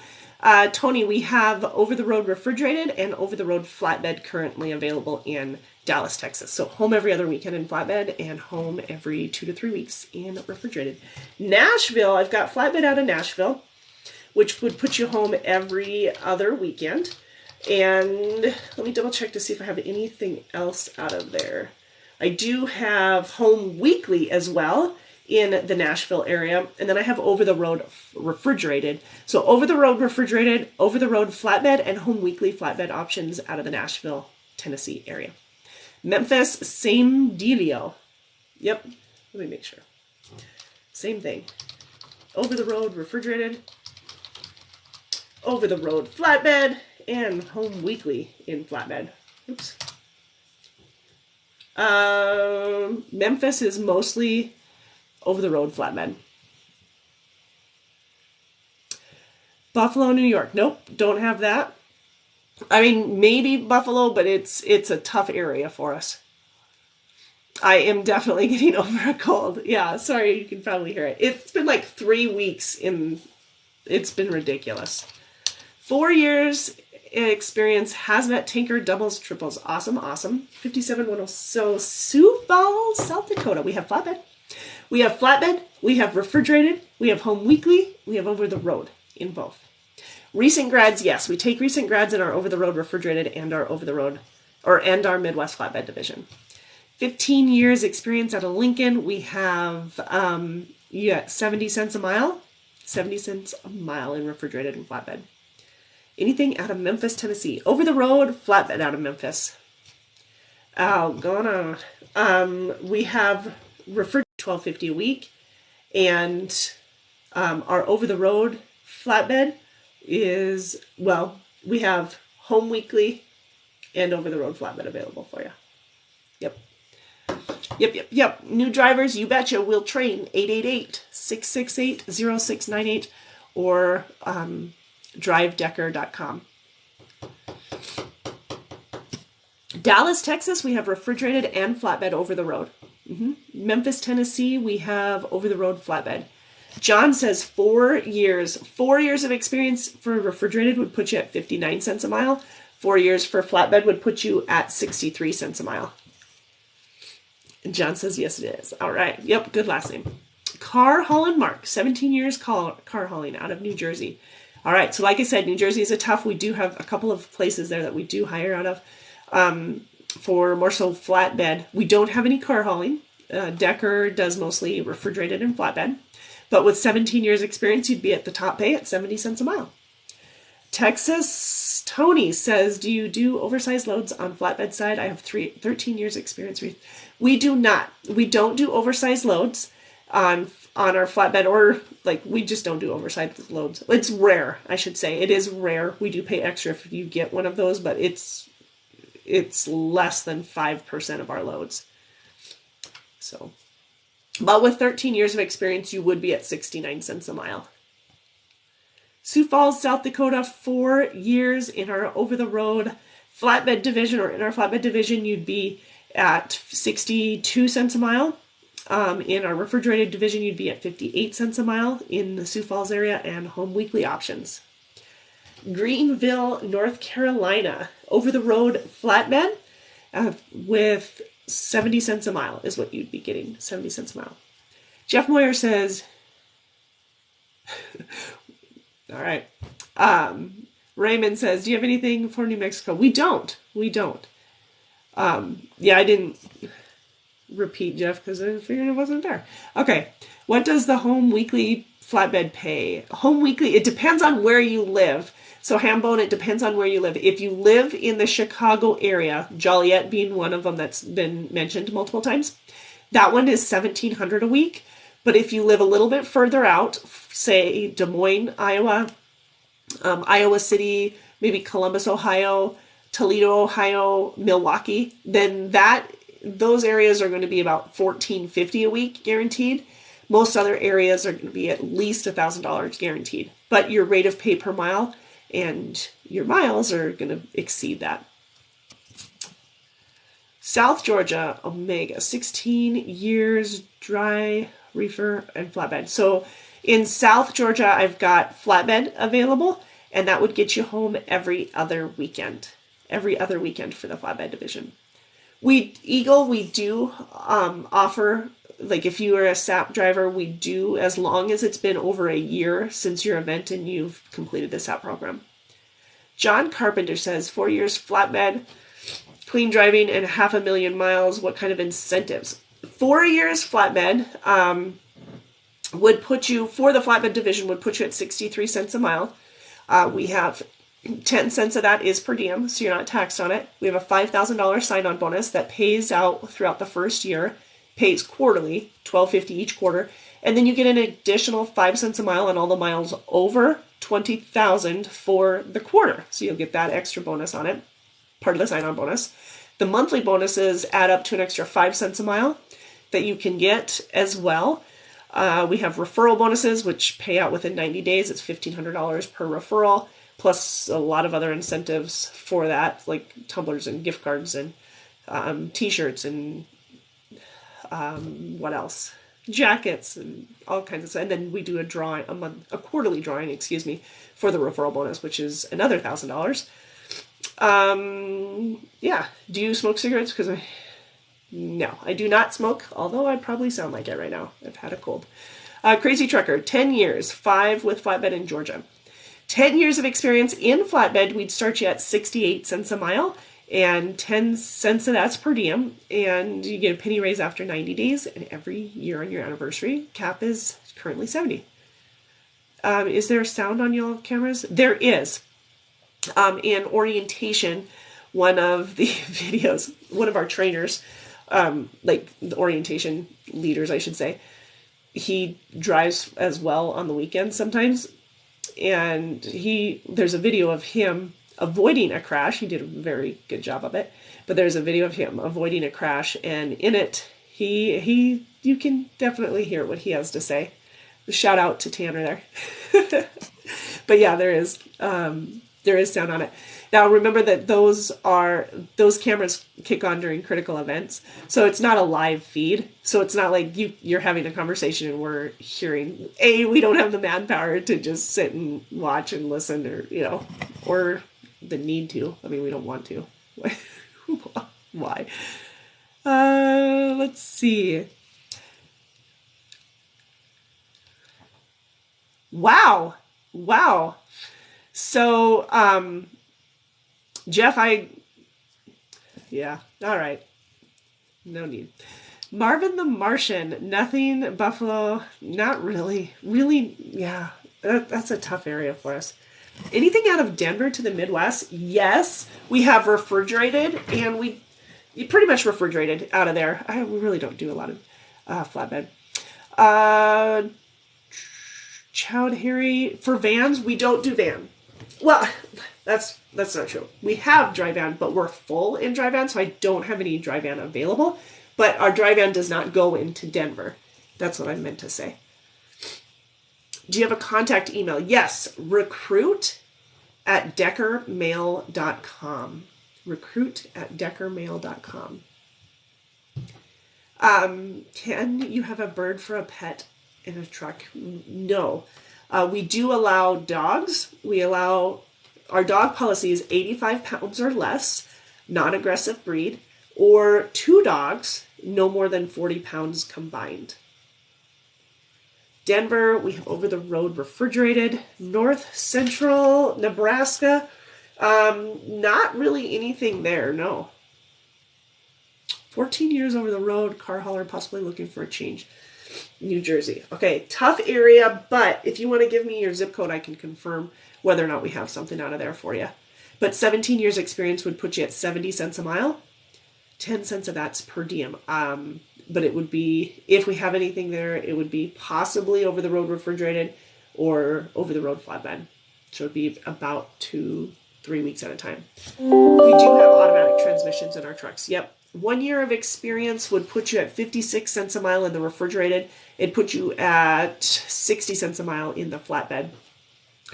Tony, we have over-the-road refrigerated and over-the-road flatbed currently available in Dallas, Texas. So home every other weekend in flatbed and home every 2 to 3 weeks in refrigerated. Nashville, I've got flatbed out of Nashville, which would put you home every other weekend. And let me double check to see if I have anything else out of there. I do have home weekly as well in the Nashville area. And then I have over-the-road refrigerated. So over-the-road refrigerated, over-the-road flatbed, and home weekly flatbed options out of the Nashville, Tennessee area. Memphis, same dealio. Yep, let me make sure. Same thing. Over-the-road refrigerated, over-the-road flatbed, and home weekly in flatbed. Oops. Memphis is mostly over-the-road flatbed. Buffalo, New York. Nope, don't have that. I mean, maybe Buffalo, but it's a tough area for us. I am definitely getting over a cold. Yeah, sorry, you can probably hear it. It's been like 3 weeks it's been ridiculous. 4 years experience, hazmat, tanker, doubles, triples. Awesome. 5710. So Sioux Falls, South Dakota. We have flatbed. We have flatbed. We have refrigerated. We have home weekly. We have over the road in both. Recent grads, yes. We take recent grads in our over the road refrigerated and our over the road and our Midwest flatbed division. 15 years experience out of Lincoln. We have 70 cents a mile. 70 cents a mile in refrigerated and flatbed. Anything out of Memphis, Tennessee. Over the road, flatbed out of Memphis. Oh, going on. We have refrigerated $12.50 a week. And our over the road flatbed is, well, We have home weekly and over-the-road flatbed available for you. Yep. Yep. New drivers, you betcha, will train 888-668-0698 or drivedecker.com. Dallas, Texas, we have refrigerated and flatbed over the road. Memphis, Tennessee, we have over the road flatbed. John says 4 years. 4 years of experience for refrigerated would put you at 59 cents a mile. 4 years for flatbed would put you at 63 cents a mile. And John says, yes, it is. All right. Yep. Good last name. Car Hauling Mark, 17 years car hauling out of New Jersey. All right. So like I said, New Jersey is a tough. We do have a couple of places there that we do hire out of for more so flatbed. We don't have any car hauling. Decker does mostly refrigerated and flatbed. But with 17 years experience, you'd be at the top pay at 70 cents a mile. Texas, Tony says, do you do oversized loads on flatbed side? I have 13 years experience. We do not. We don't do oversized loads on our flatbed, or like we just don't do oversized loads. It's rare, I should say. It is rare. We do pay extra if you get one of those, but it's less than 5% of our loads. So, but with 13 years of experience, you would be at 69 cents a mile. Sioux Falls, South Dakota, 4 years in our over-the-road flatbed division, or in our flatbed division, you'd be at 62 cents a mile. In our refrigerated division, you'd be at 58 cents a mile in the Sioux Falls area, and home weekly options. Greenville, North Carolina, over-the-road flatbed with 70 cents a mile is what you'd be getting, 70 cents a mile. Jeff Moyer says, all right. Raymond says, do you have anything for New Mexico? We don't. Yeah, I didn't repeat, Jeff, because I figured it wasn't there. Okay. What does the home weekly flatbed pay? Home weekly, it depends on where you live. So Hambone, it depends on where you live. If you live in the Chicago area, Joliet being one of them that's been mentioned multiple times, that one is $1,700 a week. But if you live a little bit further out, say Des Moines, Iowa, Iowa City, maybe Columbus, Ohio, Toledo, Ohio, Milwaukee, then those areas are going to be about $1,450 a week guaranteed. Most other areas are going to be at least $1,000 guaranteed. But your rate of pay per mile and your miles are going to exceed that. South Georgia, Omega, 16 years dry, reefer, and flatbed. So in South Georgia, I've got flatbed available, and that would get you home every other weekend for the flatbed division. We do offer, like if you are a SAP driver, we do, as long as it's been over a year since your event and you've completed the SAP program. John Carpenter says, 4 years flatbed, clean driving, and 500,000 miles. What kind of incentives? 4 years flatbed would put you, for the flatbed division, would put you at 63 cents a mile. We have 10 cents of that is per diem, so you're not taxed on it. We have a $5,000 sign-on bonus that pays out throughout the first year, pays quarterly, $1,250 each quarter, and then you get an additional 5 cents a mile on all the miles over 20,000 for the quarter. So you'll get that extra bonus on it, part of the sign-on bonus. The monthly bonuses add up to an extra 5 cents a mile that you can get as well. We have referral bonuses, which pay out within 90 days. It's $1,500 per referral, plus a lot of other incentives for that, like tumblers and gift cards and T-shirts and what else? Jackets and all kinds of stuff. And then we do a quarterly drawing, for the referral bonus, which is another $1,000. Yeah. Do you smoke cigarettes? No, I do not smoke, although I probably sound like it right now. I've had a cold. Crazy Trucker, 10 years, 5 with flatbed in Georgia. 10 years of experience in flatbed, we'd start you at 68 cents a mile, and 10 cents of that's per diem, and you get a penny raise after 90 days, and every year on your anniversary. Cap is currently 70. Is there sound on your cameras? There is. In orientation, one of the videos, one of our trainers, like the orientation leaders, I should say, he drives as well on the weekends sometimes. And there's a video of him avoiding a crash. He did a very good job of it. But there's a video of him avoiding a crash, and in it, you can definitely hear what he has to say. Shout out to Tanner there. But yeah, there is sound on it. Now remember that those cameras kick on during critical events, so it's not a live feed. So it's not like you're having a conversation and we're hearing. We don't have the manpower to just sit and watch and listen, or the need to. I mean, we don't want to. Why? Let's see. Wow. So, Jeff, yeah, all right. No need. Marvin the Martian, nothing. Buffalo, not really. Really, yeah, that's a tough area for us. Anything out of Denver to the Midwest? Yes, we have refrigerated, and we pretty much refrigerated out of there. We really don't do a lot of flatbed. Chowd Harry, for vans, we don't do van. Well, that's not true. We have dry van, but we're full in dry van, so I don't have any dry van available. But our dry van does not go into Denver. That's what I meant to say. Do you have a contact email? Yes, recruit@deckermail.com. Recruit@deckermail.com. Can you have a bird for a pet in a truck? No. We do allow dogs. Our dog policy is 85 pounds or less, non-aggressive breed, or 2 dogs, no more than 40 pounds combined. Denver, we have over-the-road refrigerated. North Central Nebraska, not really anything there, no. 14 years over the road, car hauler, possibly looking for a change. New Jersey. Okay, tough area, but if you want to give me your zip code, I can confirm whether or not we have something out of there for you. But 17 years experience would put you at 70 cents a mile. 10 cents of that's per diem. But it would be, if we have anything there, it would be possibly over-the-road refrigerated or over-the-road flatbed. So it would be about 2-3 weeks at a time. We do have automatic transmissions in our trucks. Yep. 1 year of experience would put you at 56 cents a mile in the refrigerated. It'd put you at 60 cents a mile in the flatbed.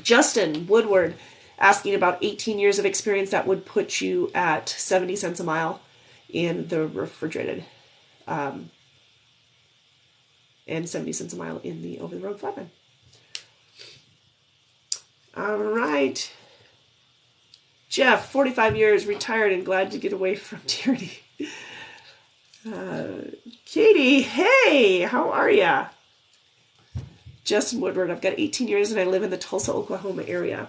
Justin Woodward asking about 18 years of experience. That would put you at 70 cents a mile in the refrigerated. And 70 cents a mile in the over-the-road flatbed. All right. Jeff, 45 years, retired and glad to get away from tyranny. Katie, hey, how are ya? Justin Woodward, I've got 18 years and I live in the Tulsa, Oklahoma area.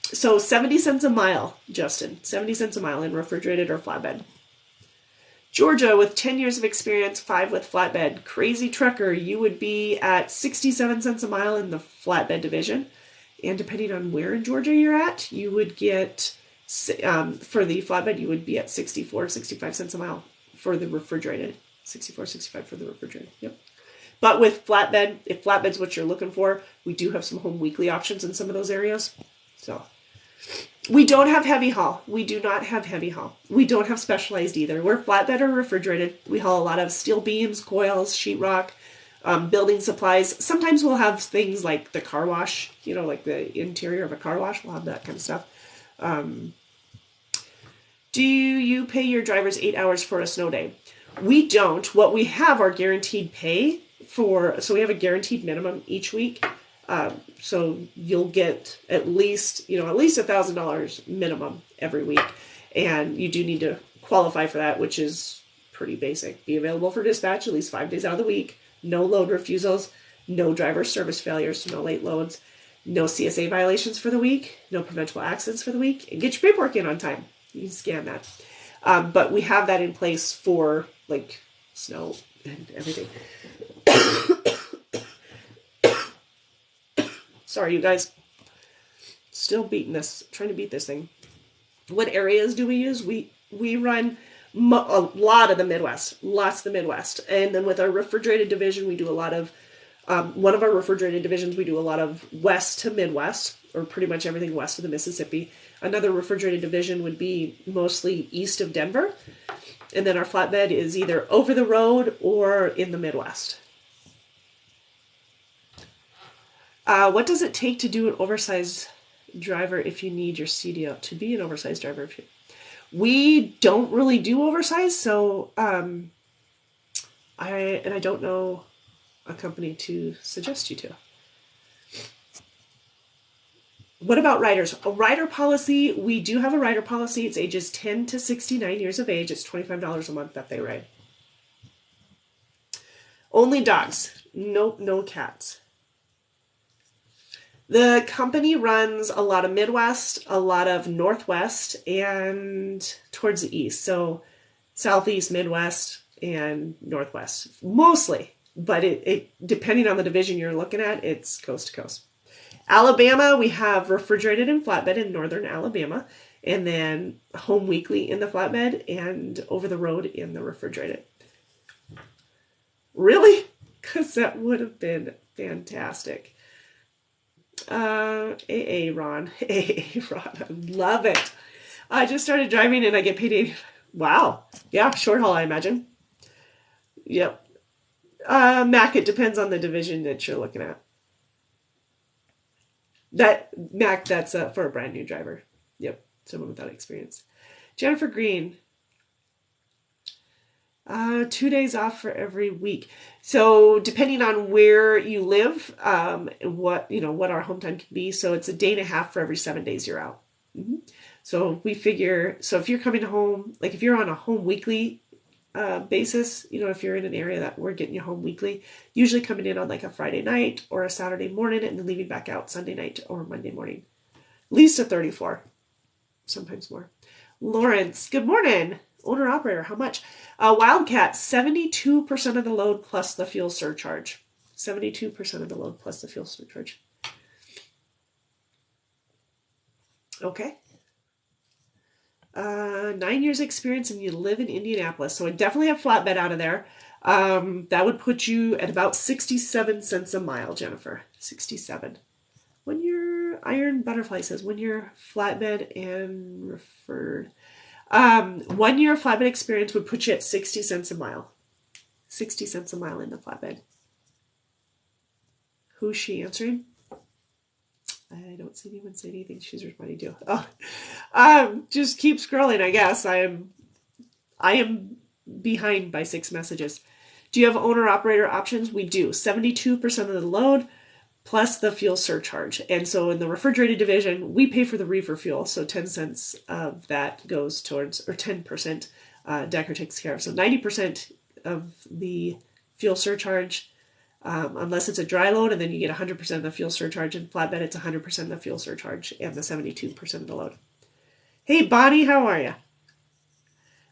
So 70 cents a mile, Justin. 70 cents a mile in refrigerated or flatbed. Georgia, with 10 years of experience, 5 with flatbed. Crazy trucker, you would be at 67 cents a mile in the flatbed division. And depending on where in Georgia you're at, you would get, for the flatbed, you would be at 64, 65 cents a mile for the refrigerated. 64, 65 for the refrigerated, yep. But with flatbed, if flatbed's what you're looking for, we do have some home weekly options in some of those areas. So we don't have heavy haul. We do not have heavy haul. We don't have specialized either. We're flatbed or refrigerated. We haul a lot of steel beams, coils, sheetrock, building supplies. Sometimes we'll have things like the car wash, like the interior of a car wash. We'll have that kind of stuff. Do you pay your drivers 8 hours for a snow day? We don't. What we have are guaranteed pay so we have a guaranteed minimum each week. So you'll get at least $1,000 minimum every week. And you do need to qualify for that, which is pretty basic. Be available for dispatch at least 5 days out of the week. No load refusals, no driver service failures, no late loads, no CSA violations for the week, no preventable accidents for the week, and get your paperwork in on time. You can scan that. But we have that in place for like snow and everything. Sorry, you guys. Still trying to beat this thing. What areas do we use? We run a lot of the Midwest, lots of the Midwest. And then with our refrigerated division, we do a lot of, one of our refrigerated divisions, we do a lot of west to Midwest. or pretty much everything west of the Mississippi. Another refrigerated division would be mostly east of Denver. And then our flatbed is either over the road or in the Midwest. What does it take to do an oversized driver if you need your CDL to be an oversized driver? We don't really do oversized, so I don't know a company to suggest you to. What about riders? A rider policy, we do have a rider policy. It's ages 10 to 69 years of age. It's $25 a month that they ride. Only dogs. Nope, no cats. The company runs a lot of Midwest, a lot of Northwest, and towards the east. So Southeast, Midwest, and Northwest. Mostly. But it depending on the division you're looking at, it's coast to coast. Alabama, we have refrigerated and flatbed in northern Alabama. And then home weekly in the flatbed and over the road in the refrigerated. Really? Because that would have been fantastic. AA Ron. I love it. I just started driving and I get paid 80. Wow. Yeah, short haul, I imagine. Yep. Mac, it depends on the division that you're looking at. Mac, that's for a brand new driver. Yep, someone without experience. Jennifer Green. 2 days off for every week. So depending on where you live, what our home time can be. So it's a day and a half for every 7 days you're out. Mm-hmm. So we figure, so if you're coming home, like if you're on a home weekly basis, if you're in an area that we're getting you home weekly, usually coming in on like a Friday night or a Saturday morning and then leaving back out Sunday night or Monday morning. At least a 34, sometimes more. Lawrence, good morning. Owner operator, how much? Wildcat, 72% of the load plus the fuel surcharge. 72% of the load plus the fuel surcharge. Okay. 9 years experience and you live in Indianapolis. So I definitely have flatbed out of there. That would put you at about 67 cents a mile, Jennifer. 67. When your Iron Butterfly says, when your flatbed and referred. 1 year flatbed experience would put you at 60 cents a mile. 60 cents a mile in the flatbed. Who's she answering? I don't see anyone say anything she's responding to. Oh, just keep scrolling, I guess. I am behind by 6 messages. Do you have owner-operator options? We do. 72% of the load plus the fuel surcharge. And so in the refrigerated division, we pay for the reefer fuel. So 10 cents of that goes towards, or 10% Decker takes care of. So 90% of the fuel surcharge, unless it's a dry load, and then you get 100% of the fuel surcharge. And flatbed, it's 100% of the fuel surcharge and the 72% of the load. Hey, Bonnie, how are you?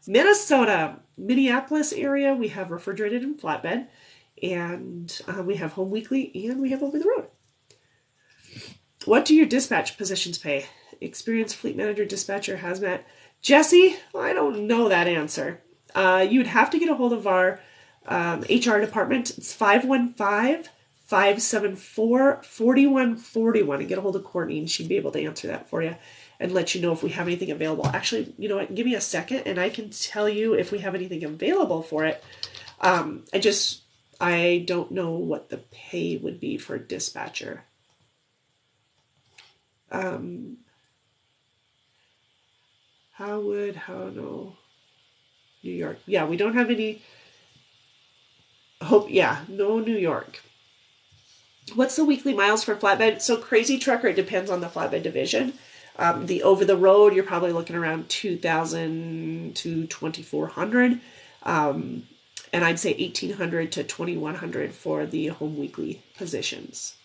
Minnesota, Minneapolis area, we have refrigerated and flatbed. And we have home weekly and we have over the road. What do your dispatch positions pay? Experienced fleet manager, dispatcher, hazmat. Jesse, I don't know that answer. You'd have to get a hold of our HR department. It's 515-574-4141 and get a hold of Courtney and she'd be able to answer that for you and let you know if we have anything available. Actually, you know what? Give me a second and I can tell you if we have anything available for it. I don't know what the pay would be for a dispatcher. New York. Yeah, we don't have any. No New York. What's the weekly miles for flatbed? So Crazy Trucker, it depends on the flatbed division. The over the road, you're probably looking around 2,000 to 2,400. And I'd say 1,800 to 2,100 for the home weekly positions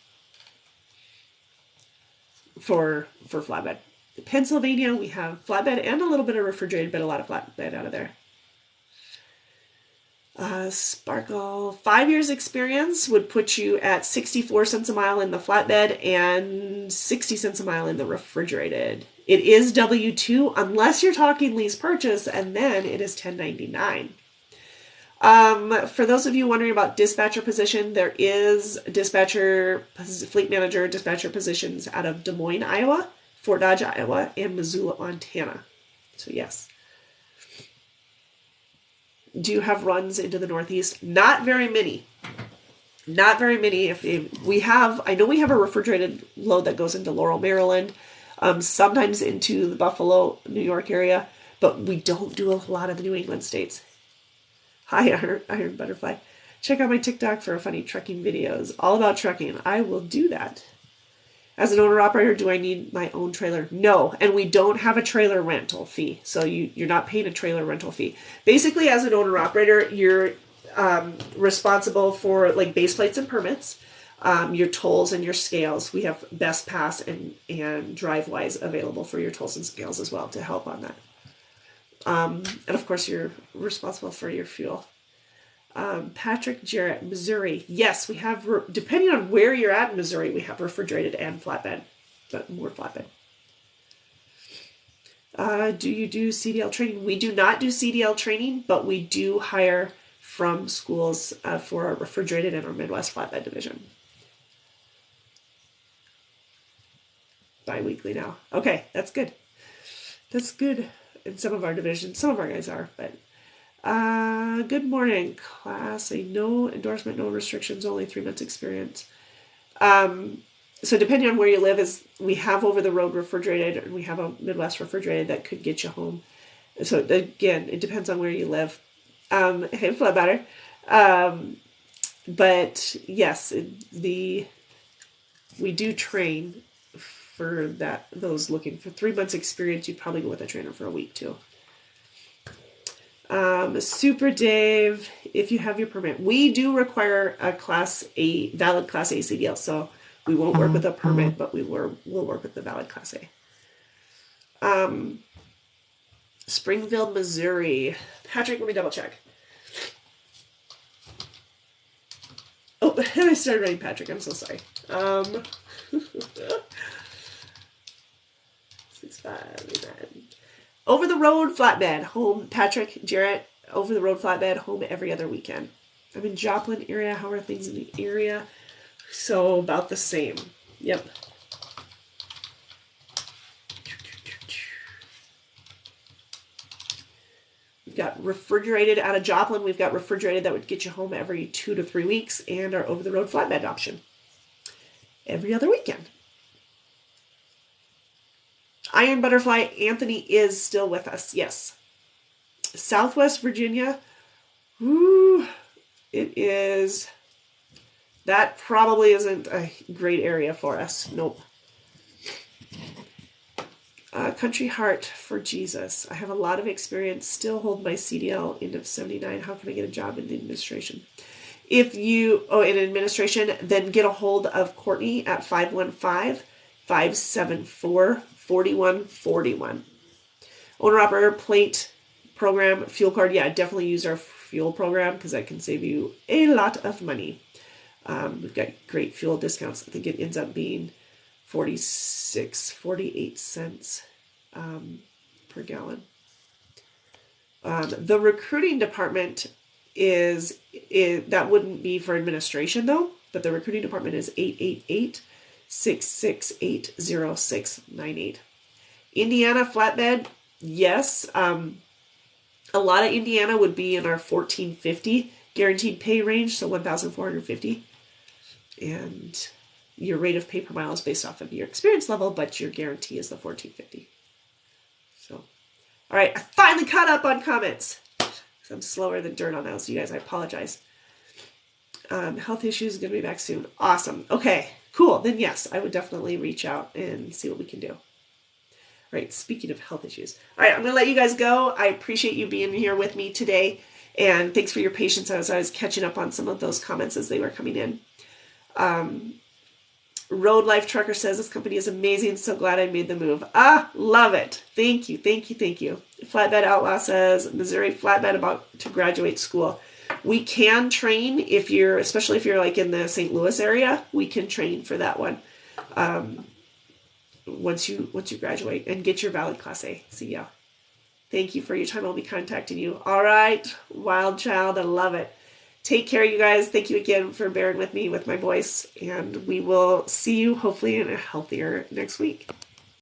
for flatbed. Pennsylvania, we have flatbed and a little bit of refrigerated, but a lot of flatbed out of there. Sparkle, 5 years experience would put you at 64 cents a mile in the flatbed and 60 cents a mile in the refrigerated. It is W-2 unless you're talking lease purchase, and then it is 1099. For those of you wondering about dispatcher position, there is dispatcher, fleet manager, dispatcher positions out of Des Moines, Iowa, Fort Dodge, Iowa, and Missoula, Montana. So yes. Do you have runs into the Northeast? Not very many. Not very many. If we have, I know we have a refrigerated load that goes into Laurel, Maryland, sometimes into the Buffalo, New York area, but we don't do a lot of the New England states. Hi, Iron Butterfly. Check out my TikTok for funny trucking videos. All about trucking. I will do that. As an owner-operator, do I need my own trailer? No, and we don't have a trailer rental fee. So you're not paying a trailer rental fee. Basically, as an owner-operator, you're responsible for like base plates and permits, your tolls and your scales. We have Best Pass and DriveWise available for your tolls and scales as well to help on that. And of course, you're responsible for your fuel. Patrick Jarrett, Missouri. Yes, we have, depending on where you're at in Missouri, we have refrigerated and flatbed, but more flatbed. Do you do CDL training? We do not do CDL training, but we do hire from schools for our refrigerated and our Midwest flatbed division. Bi-weekly now. Okay, that's good. That's good. In some of our divisions, some of our guys are, but good morning, class. No endorsement, no restrictions, only 3 months experience. So depending on where you live, is we have over the road refrigerated and we have a Midwest refrigerated that could get you home. So again, it depends on where you live. Hey, Flatbatter. But yes, we do train for that. Those looking for 3 months experience, you'd probably go with a trainer for a week too. Super Dave, if you have your permit, we do require a valid Class A CDL. So we won't work with a permit, but we'll work with the valid Class A. Springfield, Missouri. Patrick, let me double check. Oh, and I started writing Patrick. I'm so sorry. 659. Over the road flatbed home. Patrick Jarrett. Over the road flatbed home every other weekend. I'm in Joplin area. How are things in the area? So about the same. Yep. We've got refrigerated out of Joplin. We've got refrigerated that would get you home every 2 to 3 weeks, and our over the road flatbed option every other weekend. Iron Butterfly, Anthony is still with us. Yes. Southwest Virginia. Ooh, it is. That probably isn't a great area for us. Nope. Country Heart for Jesus. I have a lot of experience. Still hold my CDL end of 79. How can I get a job in the administration? If you, in administration, then get a hold of Courtney at 515-574-4141. Owner-operator plate program, fuel card. Yeah, definitely use our fuel program because that can save you a lot of money. We've got great fuel discounts. I think it ends up being 48 cents per gallon. The recruiting department is that wouldn't be for administration though, but the recruiting department is 888-668-0698. Indiana flatbed, yes. A lot of Indiana would be in our $14.50 guaranteed pay range, so $1,450. And your rate of pay per mile is based off of your experience level, but your guarantee is the $14.50. So, all right, I finally caught up on comments. I'm slower than dirt on those, you guys. I apologize. Health issues going to be back soon. Awesome. Okay, cool. Then yes, I would definitely reach out and see what we can do. All right, speaking of health issues. All right, I'm going to let you guys go. I appreciate you being here with me today. And thanks for your patience as I was catching up on some of those comments as they were coming in. Road Life Trucker says, this company is amazing. So glad I made the move. Love it. Thank you. Thank you. Thank you. Flatbed Outlaw says, Missouri flatbed about to graduate school. We can train especially if you're like in the St. Louis area, we can train for that one. Once you graduate and get your valid Class A CDL. Thank you for your time. I'll be contacting you. All right, wild child. I love it. Take care, you guys. Thank you again for bearing with me with my voice, and we will see you hopefully in a healthier next week.